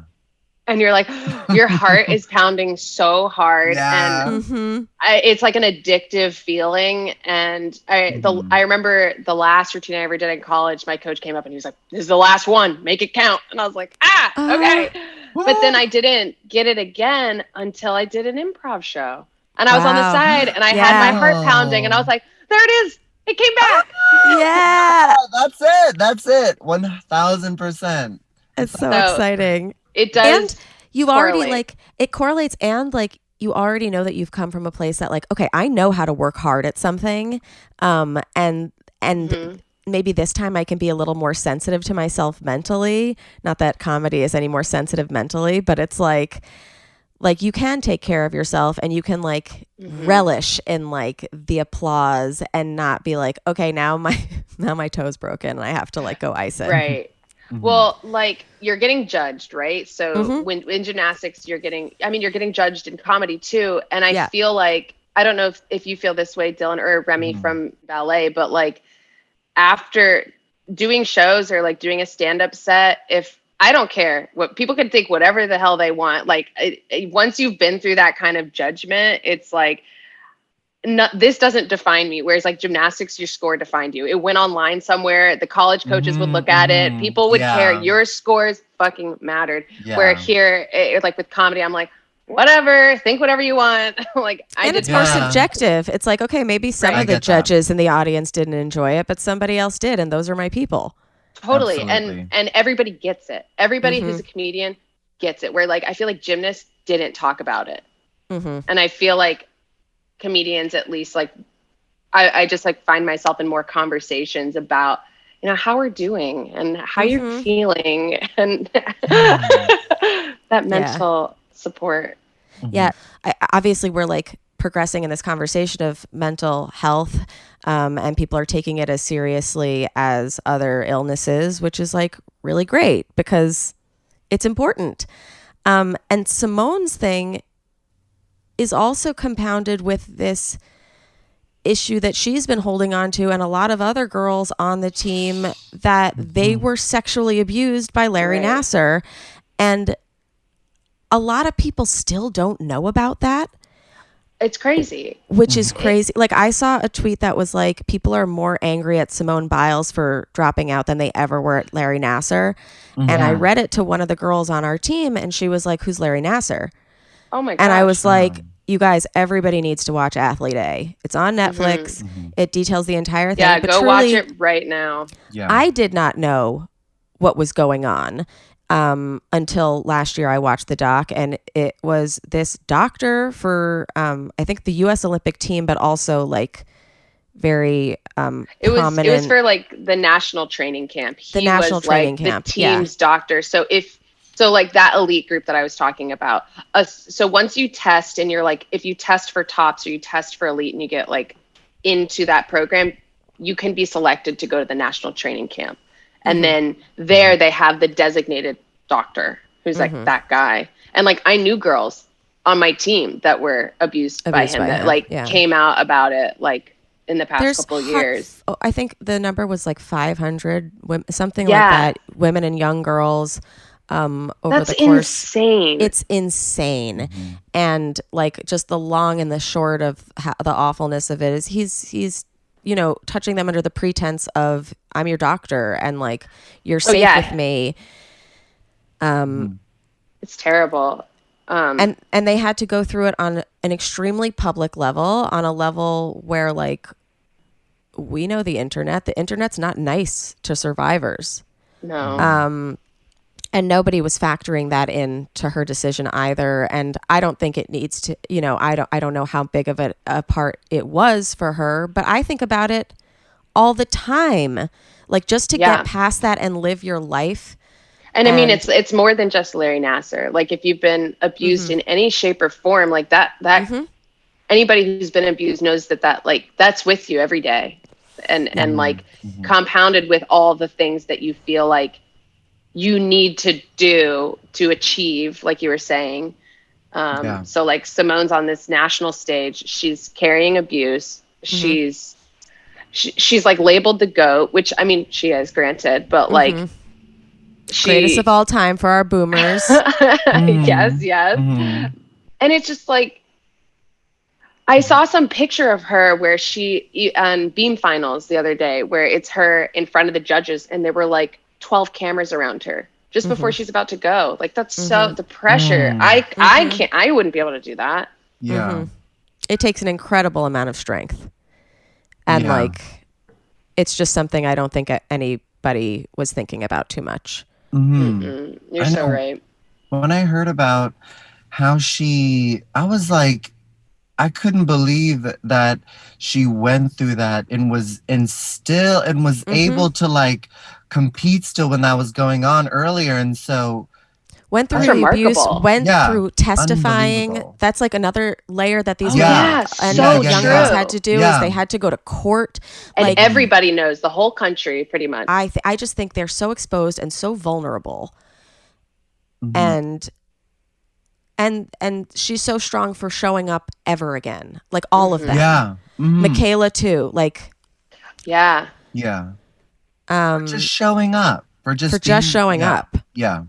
And you're like, your heart is pounding so hard, and it's like an addictive feeling. And I remember the last routine I ever did in college. My coach came up and he was like, "This is the last one. Make it count." And I was like, okay. But then I didn't get it again until I did an improv show, and I was on the side, and I had my heart pounding, and I was like, "There it is. It came back." Yeah, that's it. 1,000%. It's so exciting. It does. And you already like it correlates, and like you already know that you've come from a place that like, okay, I know how to work hard at something. And maybe this time I can be a little more sensitive to myself mentally. Not that comedy is any more sensitive mentally, but it's like you can take care of yourself and you can like relish in like the applause and not be like, okay, now my toe's broken and I have to like go ice it. Right. Well, like you're getting judged, right? So when in gymnastics, you're getting judged in comedy too. And I feel like, I don't know if you feel this way, Dylan or Remy from ballet, but like after doing shows or like doing a stand-up set, if I don't care what people can think, whatever the hell they want. Like once you've been through that kind of judgment, it's like, this doesn't define me. Whereas like gymnastics, your score defined you. It went online somewhere. The college coaches would look at it. People would care. Your scores fucking mattered. Yeah. Where here, like with comedy, I'm like, whatever, think whatever you want. It's more subjective. It's like, okay, maybe some of the judges in the audience didn't enjoy it, but somebody else did. And those are my people. Totally. Absolutely. And everybody gets it. Everybody Mm-hmm. who's a comedian gets it. Where like I feel like gymnasts didn't talk about it. Mm-hmm. And I feel like comedians, at least, like I just like find myself in more conversations about, you know, how we're doing and how you're Mm-hmm. feeling and that mental support. Yeah. Obviously, we're like progressing in this conversation of mental health, and people are taking it as seriously as other illnesses, which is like really great because it's important. And Simone's thing is also compounded with this issue that she's been holding on to, and a lot of other girls on the team, that they were sexually abused by Larry Right. Nassar. And a lot of people still don't know about that, It's crazy. which is crazy. Like, I saw a tweet that was like, people are more angry at Simone Biles for dropping out than they ever were at Larry Nassar. And I read it to one of the girls on our team, and she was like, who's Larry Nassar? Oh my gosh. And I was like, you guys, everybody needs to watch Athlete A. It's on Netflix. It details the entire thing. yeah, but go truly, watch it right now. Yeah. I did not know what was going on until last year. I watched the doc, and it was this doctor for, I think, the U.S. Olympic team, but also like very It prominent. was for like the national training camp. He national was training like camp, the team's doctor. So like that elite group that I was talking about. So once you test and you're like, if you test for tops or you test for elite and you get like into that program, you can be selected to go to the national training camp. And then there they have the designated doctor who's like that guy. And like I knew girls on my team that were abused by him that like came out about it like in the past couple of years. I think the number was like 500, something like that, women and young girls. Over That's the course, insane. It's insane. And like just the long and the short of the awfulness of it is he's you know, touching them under the pretense of, I'm your doctor and like you're safe with me. It's terrible. And they had to go through it on an extremely public level, on a level where like we know the internet's not nice to survivors. No. And nobody was factoring that into her decision either. And I don't think it needs to, you know, I don't know how big of a part it was for her, but I think about it all the time. Like just to get past that and live your life. And I mean, it's more than just Larry Nassar. Like if you've been abused in any shape or form, like that anybody who's been abused knows that like that's with you every day. And like compounded with all the things that you feel like you need to do to achieve, like you were saying. So like Simone's on this national stage, she's carrying abuse. She's like labeled the GOAT, which I mean, she is, granted, but like greatest of all time for our boomers. Yes. And it's just like, I saw some picture of her where she on Beam Finals the other day, where it's her in front of the judges and there were like 12 cameras around her just before she's about to go. Like that's so the pressure. I wouldn't be able to do that. It takes an incredible amount of strength. And like, it's just something I don't think anybody was thinking about too much. You're so right. When I heard about how I was like, I couldn't believe that she went through that and was able to like compete still when that was going on earlier. And so went through the abuse, went through testifying. That's like another layer that these women and young girls had to do is they had to go to court. And like, everybody knows, the whole country pretty much. I just think they're so exposed and so vulnerable. And she's so strong for showing up ever again. Like all of them. Yeah. Michaela too. Like Yeah. For just showing up. For just showing up. Yeah.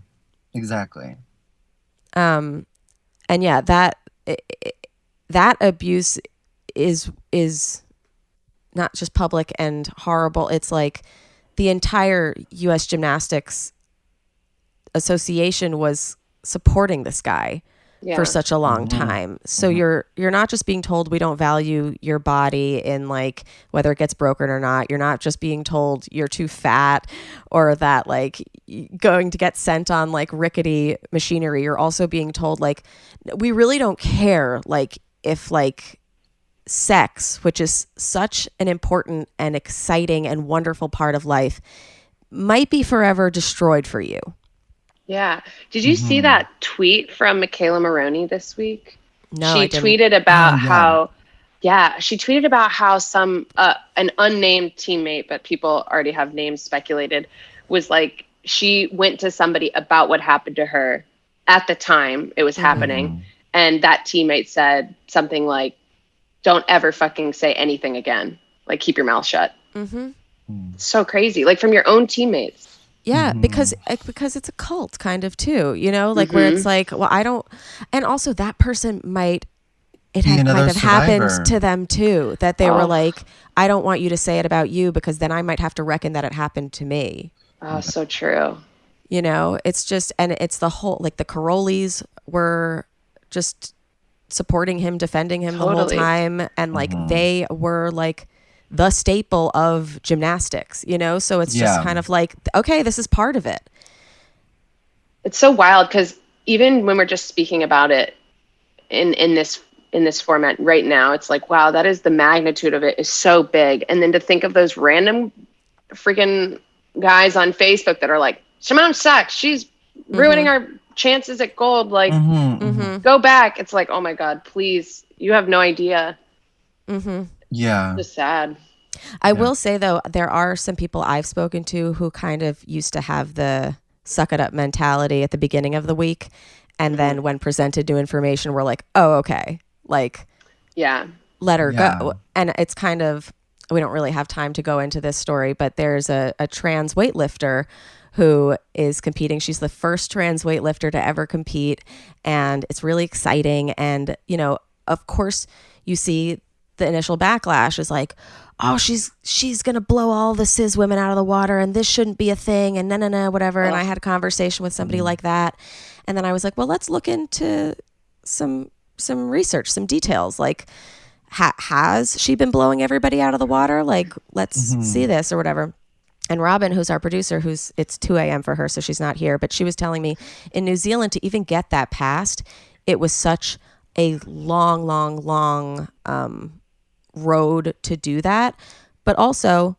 Exactly. And yeah, that abuse is not just public and horrible. It's like the entire U.S. Gymnastics Association was supporting this guy for such a long time. So you're not just being told we don't value your body in like whether it gets broken or not. You're not just being told you're too fat or that like going to get sent on like rickety machinery. You're also being told like we really don't care like if like sex, which is such an important and exciting and wonderful part of life, might be forever destroyed for you. Yeah. Did you see that tweet from Michaela Maroney this week? No, she I didn't. tweeted about she tweeted about how some an unnamed teammate, but people already have names speculated, was like she went to somebody about what happened to her at the time it was happening, and that teammate said something like, "Don't ever fucking say anything again. Like keep your mouth shut." So crazy, like from your own teammates. Yeah, because it's a cult kind of too, you know, like where it's like, well, I don't, and also that person might have happened to them too, that they were like, I don't want you to say it about you because then I might have to reckon that it happened to me. Oh, so true. You know, it's just, and it's the whole, like the Carolis were just supporting him, defending him the whole time. And like, they were like the staple of gymnastics, you know? So it's just kind of like, okay, this is part of it. It's so wild because even when we're just speaking about it in this format right now, it's like, wow, that is the magnitude of it is so big. And then to think of those random freaking guys on Facebook that are like, Simone sucks. She's ruining our chances at gold. Like, go back. It's like, oh my God, please. You have no idea. Yeah. It's just sad. I will say though, there are some people I've spoken to who kind of used to have the suck it up mentality at the beginning of the week. And then when presented new information, we're like, oh, okay. Like, let her go. And it's kind of, we don't really have time to go into this story, but there's a trans weightlifter who is competing. She's the first trans weightlifter to ever compete. And it's really exciting. And, you know, of course you see the initial backlash is like, oh, she's going to blow all the cis women out of the water and this shouldn't be a thing and no, whatever. And I had a conversation with somebody like that. And then I was like, well, let's look into some research, some details. Like, has she been blowing everybody out of the water? Like, let's see this or whatever. And Robin, who's our producer, it's 2 a.m. for her, so she's not here. But she was telling me in New Zealand to even get that passed, it was such a long road to do that. But also,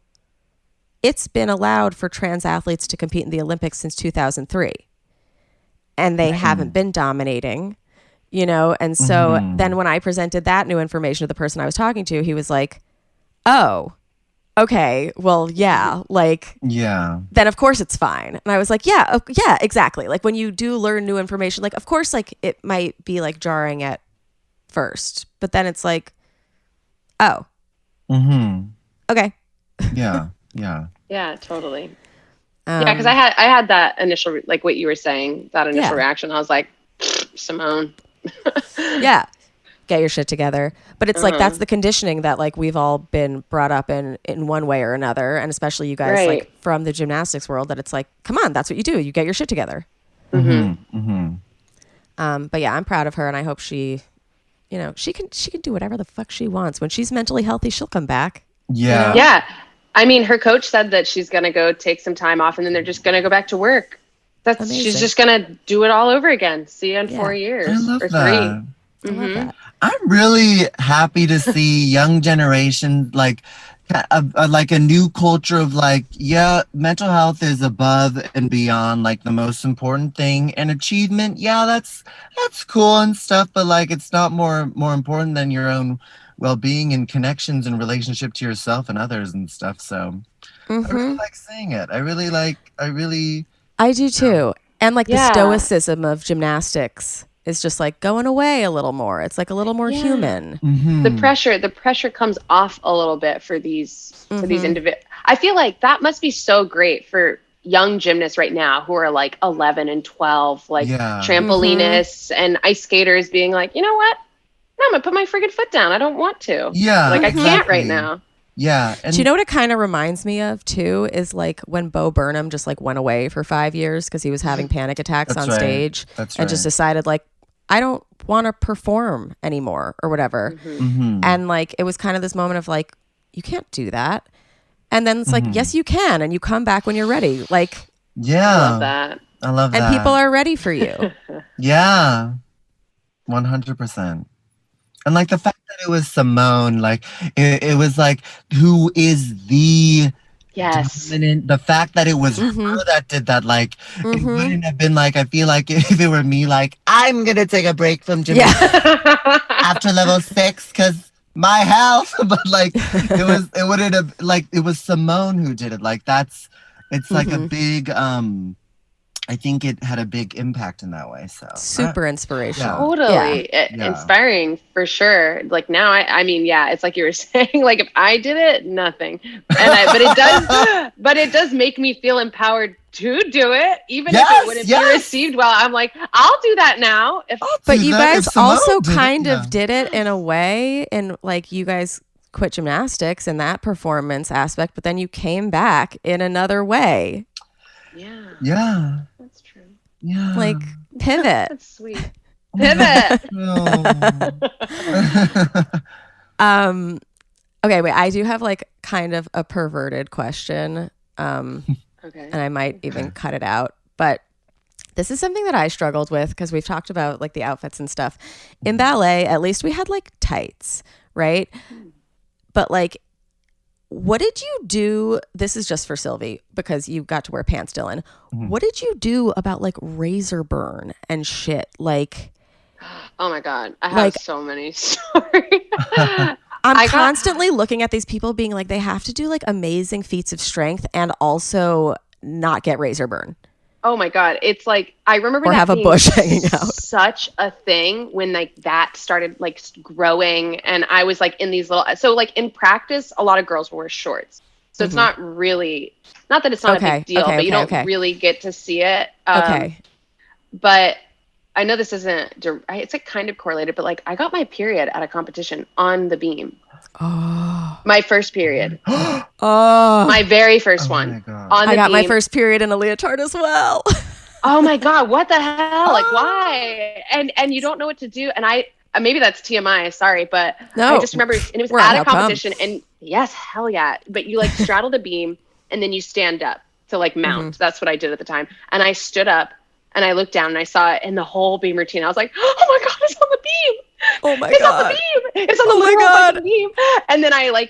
it's been allowed for trans athletes to compete in the Olympics since 2003. And they haven't been dominating, you know? And so then when I presented that new information to the person I was talking to, he was like, oh, okay, well, yeah, like, then of course it's fine. And I was like, yeah, exactly. Like when you do learn new information, like, of course, like it might be like jarring at first, but then it's like, oh, okay. Yeah, totally. Yeah, because I had that initial, like what you were saying, that initial reaction. I was like, Simone. Yeah. Get your shit together. But it's like, that's the conditioning that like we've all been brought up in one way or another. And especially you guys like from the gymnastics world, that it's like, come on, that's what you do. You get your shit together. But yeah, I'm proud of her. And I hope she, you know, she can do whatever the fuck she wants. When she's mentally healthy, she'll come back. Yeah. You know? Yeah. I mean, her coach said that she's going to go take some time off and then they're just going to go back to work. She's just going to do it all over again. See you in 4 years or 3. I love that. I'm really happy to see young generation like a new culture of like, mental health is above and beyond like the most important thing, and achievement. Yeah, that's cool and stuff, but like it's not more important than your own well-being and connections and relationship to yourself and others and stuff. So I really like seeing it. I do too. And like the stoicism of gymnastics is just like going away a little more. It's like a little more human. The pressure comes off a little bit for these individuals. I feel like that must be so great for young gymnasts right now who are like 11 and 12, like trampolinists and ice skaters being like, you know what? No, I'm gonna put my friggin' foot down. I don't want to. Yeah. Like I can't right now. Yeah. And do you know what it kind of reminds me of too is like when Bo Burnham just like went away for 5 years because he was having panic attacks on stage and just decided like, I don't want to perform anymore or whatever. And like, it was kind of this moment of like, you can't do that. And then it's like, yes, you can. And you come back when you're ready. Like, yeah. I love that. I love that. And people are ready for you. Yeah. 100%. And like the fact that it was Simone, like it was like, who is the dominant, the fact that it was her that did that, like it wouldn't have been like, I feel like if it were me, like I'm gonna take a break from gymnastics after level 6 because my health. But like it wouldn't have, like it was Simone who did it. Like it's like a big I think it had a big impact in that way. So super inspirational. Totally. Inspiring for sure. Like now I mean, yeah, it's like you were saying, like if I did it, nothing. But it does make me feel empowered to do it, even if it wouldn't be received well. I'm like, I'll do that now. But you guys also kind of did it in a way, and like you guys quit gymnastics in that performance aspect, but then you came back in another way. Yeah. That's true. Yeah. Like pivot. That's sweet. Pivot. Okay, wait, I do have like kind of a perverted question. Okay. And I might even cut it out, but this is something that I struggled with because we've talked about like the outfits and stuff. In ballet, at least we had like tights, right? But like, what did you do? This is just for Sylvie because you got to wear pants, Dylan. What did you do about like razor burn and shit? Like, oh my God, I have so many stories. I'm constantly looking at these people being like, they have to do like amazing feats of strength and also not get razor burn. Oh my God. It's like, I remember or that have a being bush hanging out. Such a thing when like that started like growing, and I was like in these little, so like in practice, a lot of girls will wear shorts. So it's not really, not that it's not a big deal, but you don't really get to see it. But I know this isn't, it's like kind of correlated, but like I got my period at a competition on the beam. Oh. My first period. Oh. My very first one. On the I got beam. my first period in a leotard as well. Oh my God, what the hell? Like why? And you don't know what to do. And I, maybe that's TMI, sorry, but I just remember, and it was at a competition, and yes, hell yeah. But you like straddle the beam and then you stand up to like mount. That's what I did at the time. And I stood up and I looked down and I saw it in the whole beam routine. I was like, oh my God, it's on the beam. Oh my God. It's on the beam. It's on the literal beam. And then I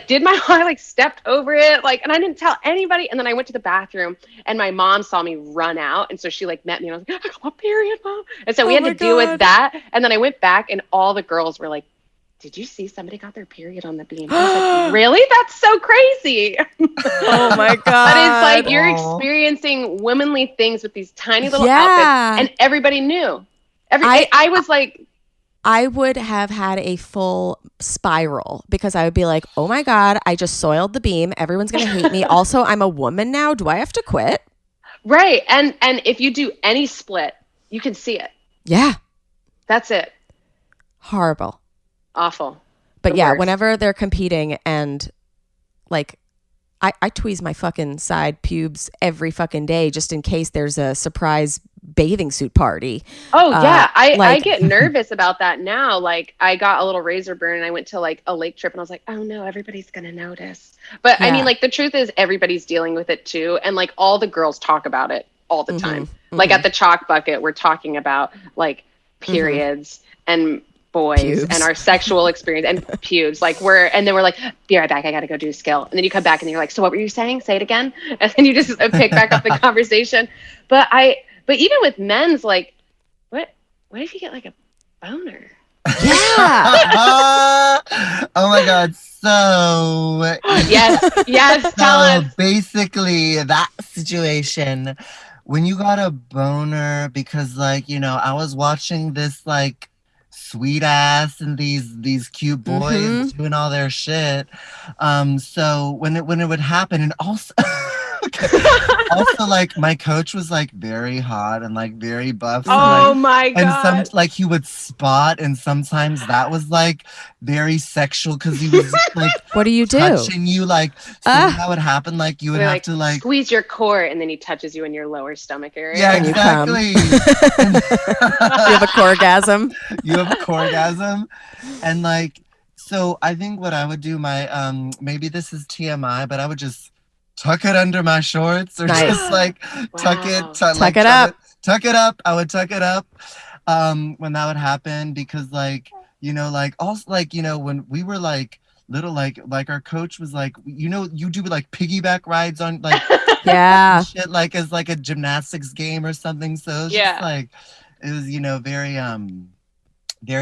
did my, I like stepped over it, like, and I didn't tell anybody. And then I went to the bathroom and my mom saw me run out. And so she like met me and I was like, I got my period, Mom. And so we had to deal with that. And then I went back and all the girls were like, did you see somebody got their period on the beam? I was like, really? That's so crazy. Oh my God. But it's like you're experiencing womanly things with these tiny little outfits, and everybody knew. I was like, I would have had a full spiral because I would be like, oh my God, I just soiled the beam. Everyone's going to hate me. Also, I'm a woman now. Do I have to quit? Right. And if you do any split, you can see it. Yeah. That's it. Horrible. Awful. But yeah, whenever they're competing and like, I tweeze my fucking side pubes every fucking day just in case there's a surprise bathing suit party. Oh yeah. I get nervous about that now. Like I got a little razor burn and I went to like a lake trip and I was like, oh no, everybody's going to notice. But I mean, like the truth is everybody's dealing with it too. And like all the girls talk about it all the time. Like at the chalk bucket, we're talking about like periods and boys pubes. And our sexual experience and pubes. Like and then we're like, be right back. I got to go do a skill. And then you come back and you're like, so what were you saying? Say it again. And then you just pick back up the conversation. But even with men's, like, what if you get like a boner? Yeah. Oh my God. So yes. Tell us. Basically that situation when you got a boner, because like, you know, I was watching this like sweet ass and these cute boys doing all their shit. So when it would happen, and also also like my coach was like very hot and like very buff. So, Oh like, my and god. like he would spot, and sometimes that was like very sexual because he was like What do you do? touching you, like so that would happen, like you would have to like squeeze your core, and then he touches you in your lower stomach area. yeah, And you come. exactly. You have a coregasm. You have a coregasm. And like, so I think what I would do, my maybe this is TMI, but I would just tuck it under my shorts, or Nice. just like tuck Tuck it up. Tuck it up. I would tuck it up when that would happen, because like, you know, like also like, you know, when we were like little, like our coach was like, you know, you do like piggyback rides on like Yeah. shit, like as like a gymnastics game or something. So it was just like, it was, you know, very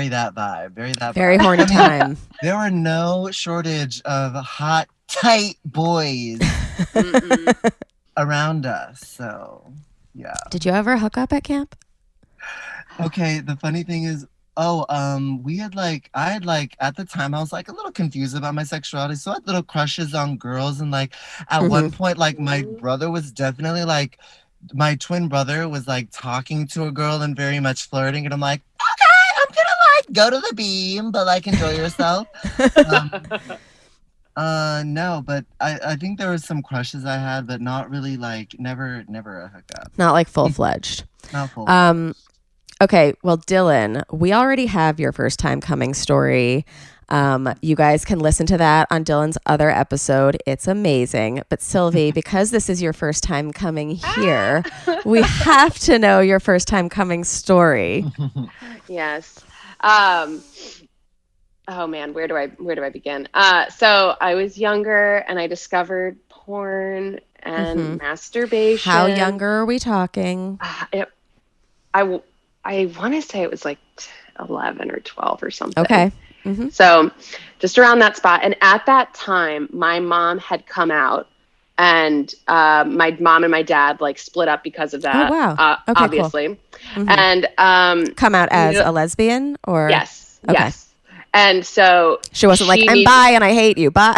that vibe, Very horny time. There were no shortage of hot, tight boys around us. So yeah. Did you ever hook up at camp? Okay, the funny thing is, we had like, I had like, at the time I was like a little confused about my sexuality, so I had little crushes on girls, and like at one point, like my brother was definitely like, my twin brother was like talking to a girl and very much flirting, and I'm like, okay, I'm gonna like go to the beam, but like enjoy yourself. No, but I think there were some crushes I had, but not really like, never a hookup. Not like full-fledged. Not full. Okay, well, Dylan, we already have your first time coming story. You guys can listen to that on Dylan's other episode. It's amazing. But Sylvie, because this is your first time coming here, we have to know your first time coming story. Yes. Oh man, where do I begin? So I was younger and I discovered porn and masturbation. How younger are we talking? I want to say it was like 11 or 12 or something. Okay. So just around that spot. And at that time, my mom had come out, and my mom and my dad like split up because of that. Oh, wow. Okay, obviously. Cool. And come out as a lesbian, or? Yes. Okay. Yes. And so she wasn't like, I'm bi and I hate you. Bye.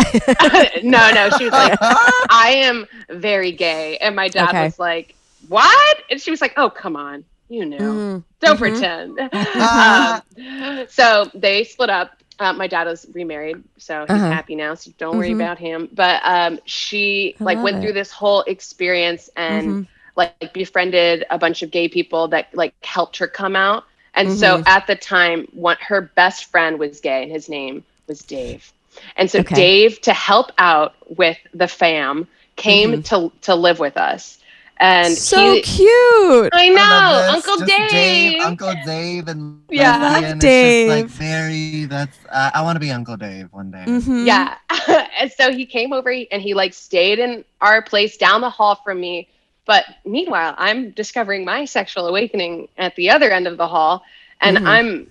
No. She was like, I am very gay. And my dad was like, what? And she was like, oh, come on. You know, don't pretend. So they split up. My dad was remarried, so he's happy now. So don't worry about him. But she like went through this whole experience and like befriended a bunch of gay people that like helped her come out. And so at the time, her best friend was gay, and his name was Dave. And so Dave, to help out with the fam, came to live with us. And so cute. I know, Uncle Dave. Uncle Dave, and Dave. It's just like very. I want to be Uncle Dave one day. Yeah, and so he came over and he like stayed in our place down the hall from me. But meanwhile, I'm discovering my sexual awakening at the other end of the hall, and I'm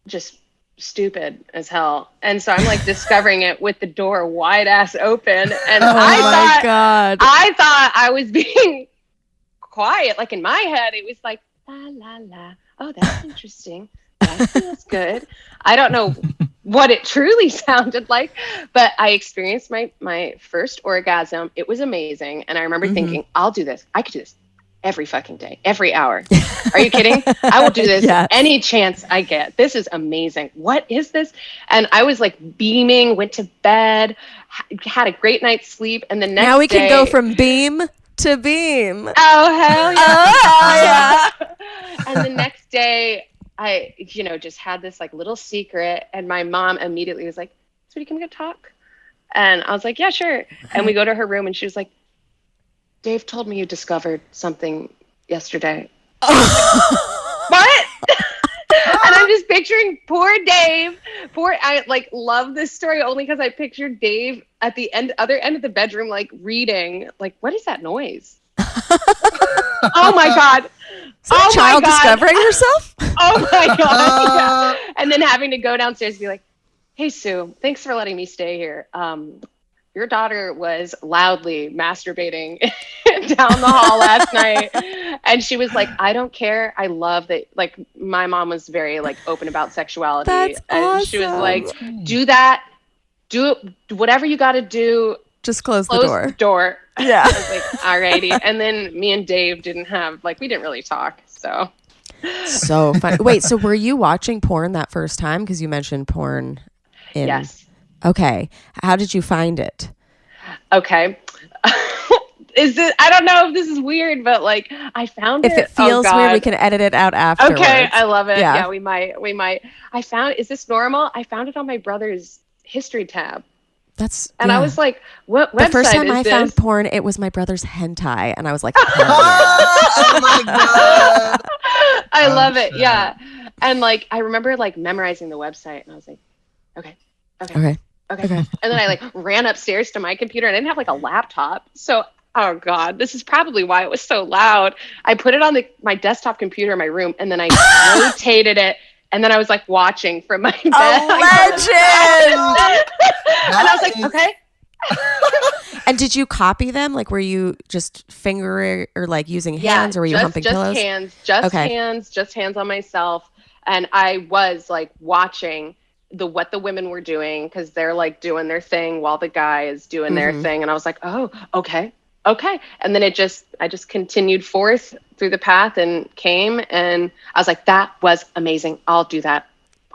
just stupid as hell. And so I'm like discovering it with the door wide ass open. And I thought I was being quiet. Like in my head, it was like, la, la, la. Oh, that's interesting. That feels good. I don't know what it truly sounded like, but I experienced my first orgasm. It was amazing. And I remember thinking, I'll do this. I could do this every fucking day, every hour. Are you kidding? I will do this any chance I get. This is amazing. What is this? And I was like beaming, went to bed, had a great night's sleep. And the next day... Now we can go from beam to beam. Oh, hell yeah. Oh, yeah. And the next day, I, just had this like little secret, and my mom immediately was like, "Sweetie, can we go talk?" And I was like, "Yeah, sure." And we go to her room, and she was like, "Dave told me you discovered something yesterday." What? And I'm just picturing poor Dave. I like love this story only because I pictured Dave at the other end of the bedroom, like reading. Like, what is that noise? Oh my God. Is that a child discovering herself? Oh my God. Yeah. And then having to go downstairs and be like, "Hey, Sue, thanks for letting me stay here. Your daughter was loudly masturbating down the hall last night." And she was like, "I don't care. I love that." Like, my mom was very like open about sexuality. That's and awesome. She was like, "Do that. Do whatever you got to do. Just close the Close door. the door. Yeah. I was like, alrighty. And then me and Dave didn't have, like, we didn't really talk. So funny. Wait, so were you watching porn that first time? Because you mentioned porn in. Yes. Okay. How did you find it? Okay. I don't know if this is weird, but like I found If it feels weird, we can edit it out afterwards. Okay, I love it. Yeah. Yeah, we might. Is this normal? I found it on my brother's history tab. I was like, what website is this? The first time I found porn, it was my brother's hentai, and I was like, oh my God. I love it. Yeah. And like I remember like memorizing the website, and I was like, okay. And then I like ran upstairs to my computer, and I didn't have like a laptop. So, oh God, this is probably why it was so loud. I put it on my desktop computer in my room, and then I rotated it. And then I was like watching from my bed. A legend! And I was like, okay. And did you copy them? Like, were you just fingering or like using hands, or were you humping pillows? Just hands on myself. And I was like watching what the women were doing, because they're like doing their thing while the guy is doing their thing. And I was like, oh, okay. And then I just continued forth through the path and came, and I was like, that was amazing. I'll do that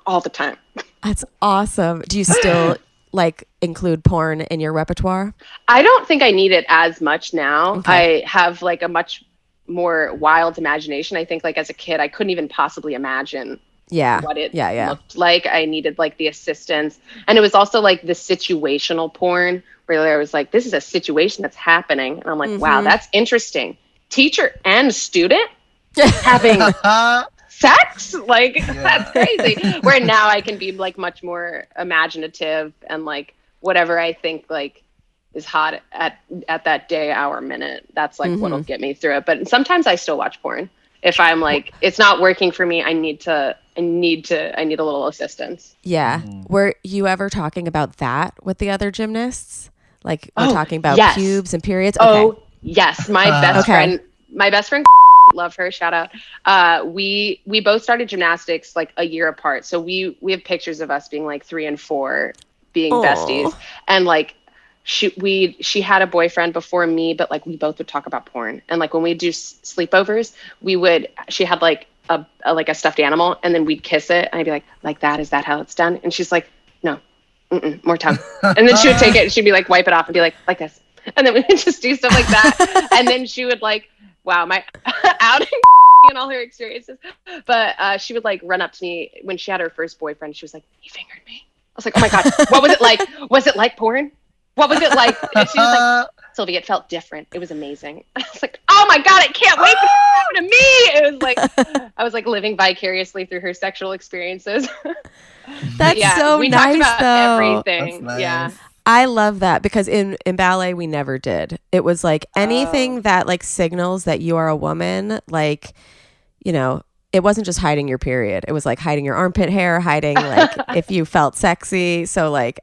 all the time. That's awesome. Do you still like include porn in your repertoire? I don't think I need it as much now. Okay. I have like a much more wild imagination. I think like as a kid, I couldn't even possibly imagine what it looked like. I needed like the assistance. And it was also like the situational porn where I was like, this is a situation that's happening. And I'm like, wow, that's interesting. Teacher and student having sex? Like, that's crazy. Where now I can be like much more imaginative and like whatever I think like is hot at that day, hour, minute. That's like what'll get me through it. But sometimes I still watch porn. If I'm like, it's not working for me, I need a little assistance. Yeah. Were you ever talking about that with the other gymnasts? Like we're talking about pubes and periods? Okay. Oh, yes. My best friend, love her, shout out. We both started gymnastics like a year apart. So we have pictures of us being like 3 and 4 being besties. And like she had a boyfriend before me, but like we both would talk about porn. And like when we do sleepovers, she had like a stuffed animal, and then we'd kiss it, and I'd be like that, is that how it's done? And she's like, no, more tongue. And then she would take it and she'd be like, wipe it off and be like this. And then we would just do stuff like that. And then she would like, wow, my outing and all her experiences. But she would like run up to me when she had her first boyfriend. She was like, he fingered me. I was like, oh my God, what was it like? Was it like porn? What was it like? And she was like, Sylvie, it felt different. It was amazing. I was like, oh my God, I can't wait for it to happen to me. It was like, I was like living vicariously through her sexual experiences. That's so we nice, talked about though. everything. Nice. Yeah. I love that, because in ballet we never did. It was like anything that like signals that you are a woman, like, you know, it wasn't just hiding your period. It was like hiding your armpit hair, hiding like if you felt sexy. So like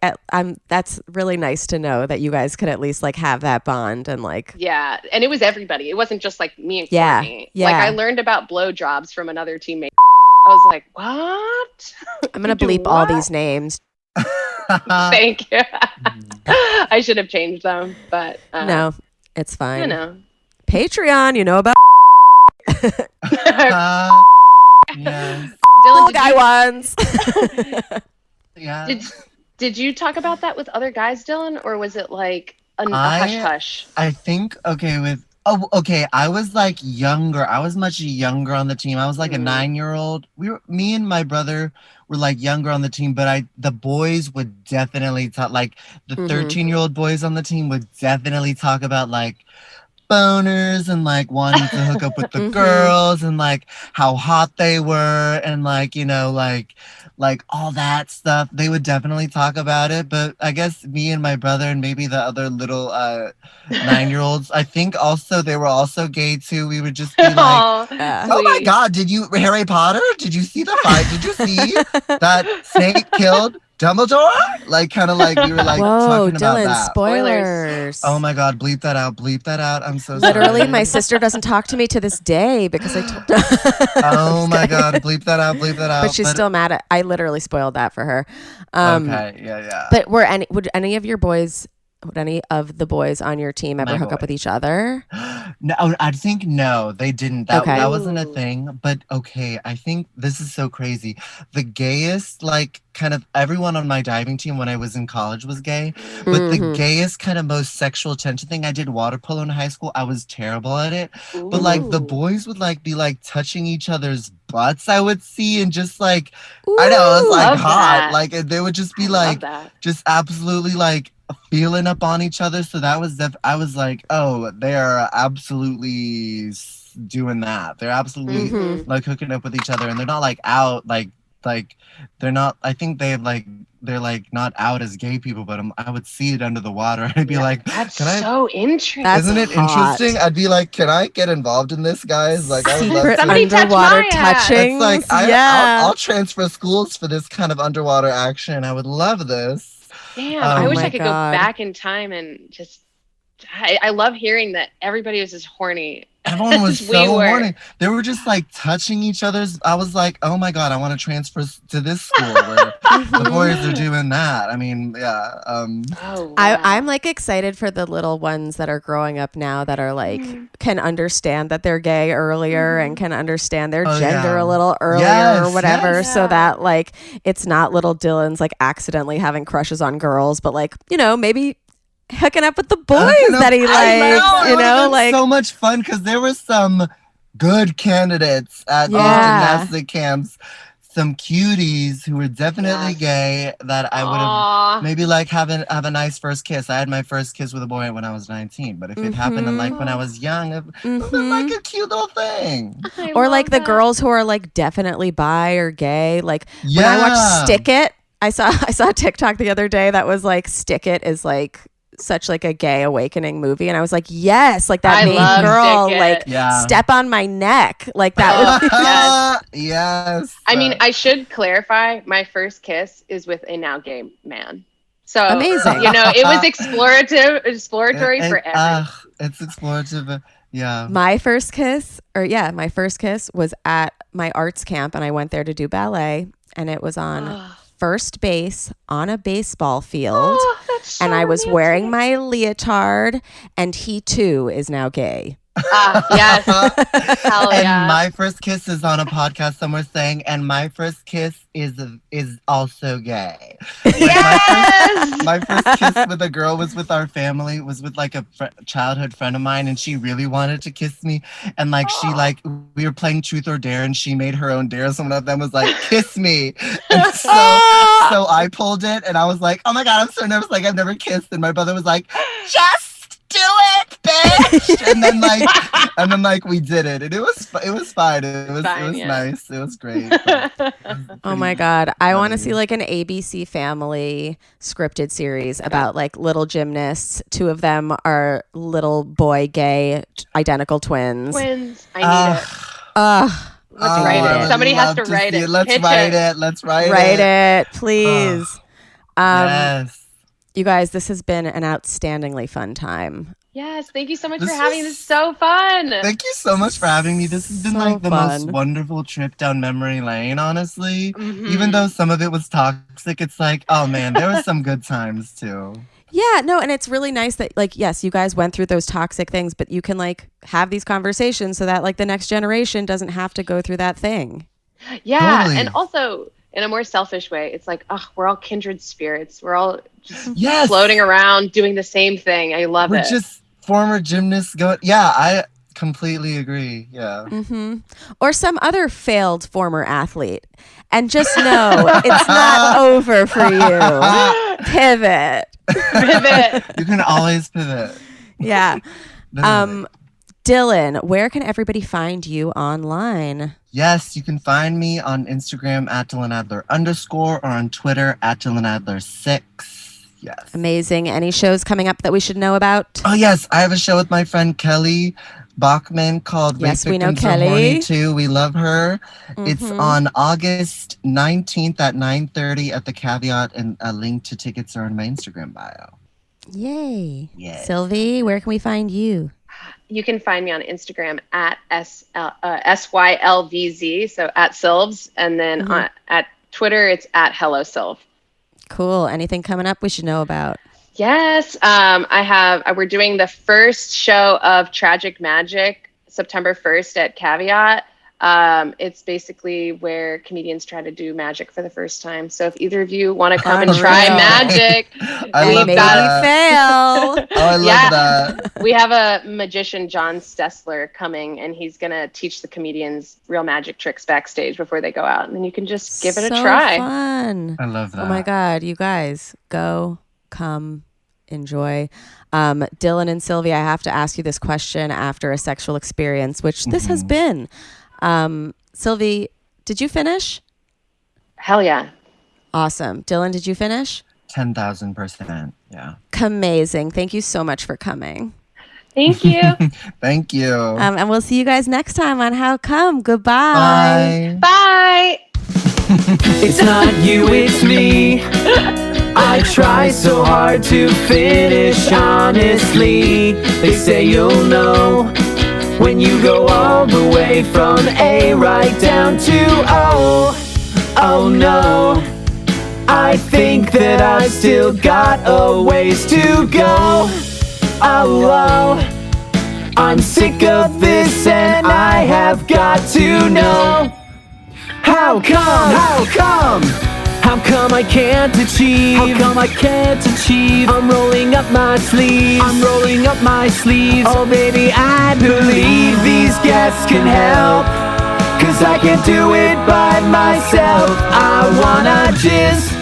that's really nice to know that you guys could at least like have that bond and like. Yeah. And it was everybody. It wasn't just like me and Courtney. Yeah. Like I learned about blowjobs from another teammate. I was like, what? I'm going to bleep all these names. Thank you. I should have changed them, but no, it's fine. You know, Patreon, you know about. Yes. Dylan, guy ones. Yeah. Did you talk about that with other guys, Dylan, or was it like a hush hush? I think I was like younger. I was much younger on the team. I was like a 9-year-old. Me and my brother were like younger on the team, but the boys would definitely talk, like the 13-year-old boys on the team would definitely talk about like boners and like wanting to hook up with the girls and like how hot they were and like, you know, like all that stuff. They would definitely talk about it. But I guess me and my brother and maybe the other little 9-year-olds, I think also they were also gay too. We would just be like, oh my God, Harry Potter? Did you see the fight? Did you see that Snape killed Dumbledore? Like, kind of like we were like talking about Dylan, that. spoilers. Oh my God, bleep that out. I'm so Literally, sorry. my sister doesn't talk to me to this day because I told Oh my God, bleep that out. But she's still mad at. I literally spoiled that for her. Okay, yeah. But would any of your boys would any of the boys on your team ever My hook up boy. with each other? No, I think no, they didn't. Okay. That wasn't a thing. But okay, I think this is so crazy. The gayest, like, kind of everyone on my diving team when I was in college was gay. But the gayest, kind of most sexual attention thing, I did water polo in high school. I was terrible at it. But like the boys would like be like touching each other's butts, I would see, and just like I know it was like Love hot. that. Like they would just be I love like that. just absolutely like feeling up on each other. So that was I was like, oh, they are absolutely doing that. They're absolutely like hooking up with each other, and they're not like out like they're not. I think they're like not out as gay people, but I would see it under the water, and I'd be like, That's can I? so interesting. That's Isn't it hot. interesting? I'd be like, can I get involved in this, guys? Like, I would love Secret to. Somebody touch underwater my ass. touching. It's like Yeah. I'll transfer schools for this kind of underwater action. I would love this. Damn, I Oh wish my I could God. go back in time and just. I love hearing that everybody was as horny. Everyone was as so we were. horny. They were just like touching each other's. I was like, oh my God, I want to transfer to this school where the boys are doing that. I mean, yeah. Oh, wow. I'm like excited for the little ones that are growing up now that are like can understand that they're gay earlier and can understand their Oh, gender yeah. a little earlier Yes, or whatever, yes. so that like it's not little Dylan's like accidentally having crushes on girls, but like, you know, maybe hooking up with the boys that he I likes, know, it you would've know, been like so much fun because there were some good candidates at these Yeah. gymnastic camps. Some cuties who were definitely Yes. gay that I would Aw. have maybe like have a nice first kiss. I had my first kiss with a boy when I was 19, but if it happened like when I was young, it would have been like a cute little thing. I or love like the that. girls who are like definitely bi or gay. Like when I Yeah. watched Stick It, I saw a TikTok the other day that was like Stick It is like such like a gay awakening movie, and I was like, yes, like that I main love girl, Stick It. like Yeah. step on my neck, like that. Would, Yes. Yes. I mean, I should clarify. My first kiss is with a now gay man. So Amazing. You know, it was exploratory for everyone. It's explorative. Yeah. my first kiss was at my arts camp, and I went there to do ballet, and it was on first base on a baseball field. Oh, that's so and I was romantic. wearing my leotard, and he too is now gay. Yes. Hell And yeah. my first kiss is on a podcast somewhere saying, and my first kiss is also gay. Like, Yes. my first kiss with a girl was with our family, was with like a childhood friend of mine, and she really wanted to kiss me. And like she like we were playing Truth or Dare, and she made her own dare. So one of them was like, "Kiss me," and so I pulled it, and I was like, "Oh my God, I'm so nervous! Like I've never kissed." And my brother was like, "Just do it, bitch!" and then like we did it, and it was fine. It was Fine, yeah. nice. It was great. Oh my God. I want to see like an ABC Family scripted series about like little gymnasts. Two of them are little boy gay identical twins. Twins. I need it. Let's write I it. would Somebody has love to write see it. Let's Pitch write it. it. Let's write Write it. it, please. Yes. You guys, this has been an outstandingly fun time. Yes. Thank you so much This for having was- this. So fun. Thank you so much for having me. This has been So like the most fun. wonderful trip down memory lane, honestly. Mhm. Even though some of it was toxic, it's like, oh man, there were some good times too. Yeah, no, and it's really nice that like, yes, you guys went through those toxic things, but you can like have these conversations so that like the next generation doesn't have to go through that thing. Yeah. Totally. And also in a more selfish way, it's like, oh, we're all kindred spirits. We're all just Yes. floating around doing the same thing. I love We're it. just former gymnasts going. Yeah, I completely agree. Yeah. Or some other failed former athlete. And just know it's not over for you. Pivot. Pivot. You can always pivot. Yeah. Literally. Dylan, where can everybody find you online? Yes, you can find me on Instagram at Dylan Adler _ or on Twitter at Dylan Adler 6. Yes. Amazing. Any shows coming up that we should know about? Oh yes, I have a show with my friend Kelly Bachman called Yes, Rape we know Victims Are Kelly. Horny Too. We love her. It's on August 19th at 9:30 at the Caveat, and a link to tickets are in my Instagram bio. Yay. Yes. Sylvie, where can we find you? You can find me on Instagram at SYLVZ, so at Sylvs, and then at Twitter, it's at Hello Sylv. Cool. Anything coming up we should know about? Yes. We're doing the first show of Tragic Magic September 1st at Caveat. It's basically where comedians try to do magic for the first time. So if either of you want to come and try magic, maybe fail. Oh, I love that. We have a magician, John Stessler, coming, and he's going to teach the comedians real magic tricks backstage before they go out. And then you can just give it a try. Fun. I love that. Oh my God, you guys, go, come, enjoy. Dylan and Sylvie, I have to ask you this question after a sexual experience, which this has been. Sylvie, did you finish? Hell yeah. Awesome. Dylan, did you finish? 10,000%. Yeah. Amazing. Thank you so much for coming. Thank you. Thank you. And we'll see you guys next time on How Come. Goodbye. Bye. Bye. It's not you, it's me. I try so hard to finish honestly. They say you'll know when you go all the way from A right down to O. Oh no, I think that I've still got a ways to go. Oh, I'm sick of this and I have got to know. How come? How come? How come I can't achieve? How come I can't achieve? I'm rolling up my sleeves. I'm rolling up my sleeves. Oh baby, I believe these guests can help. 'Cause I can't do it by myself. I wanna jizz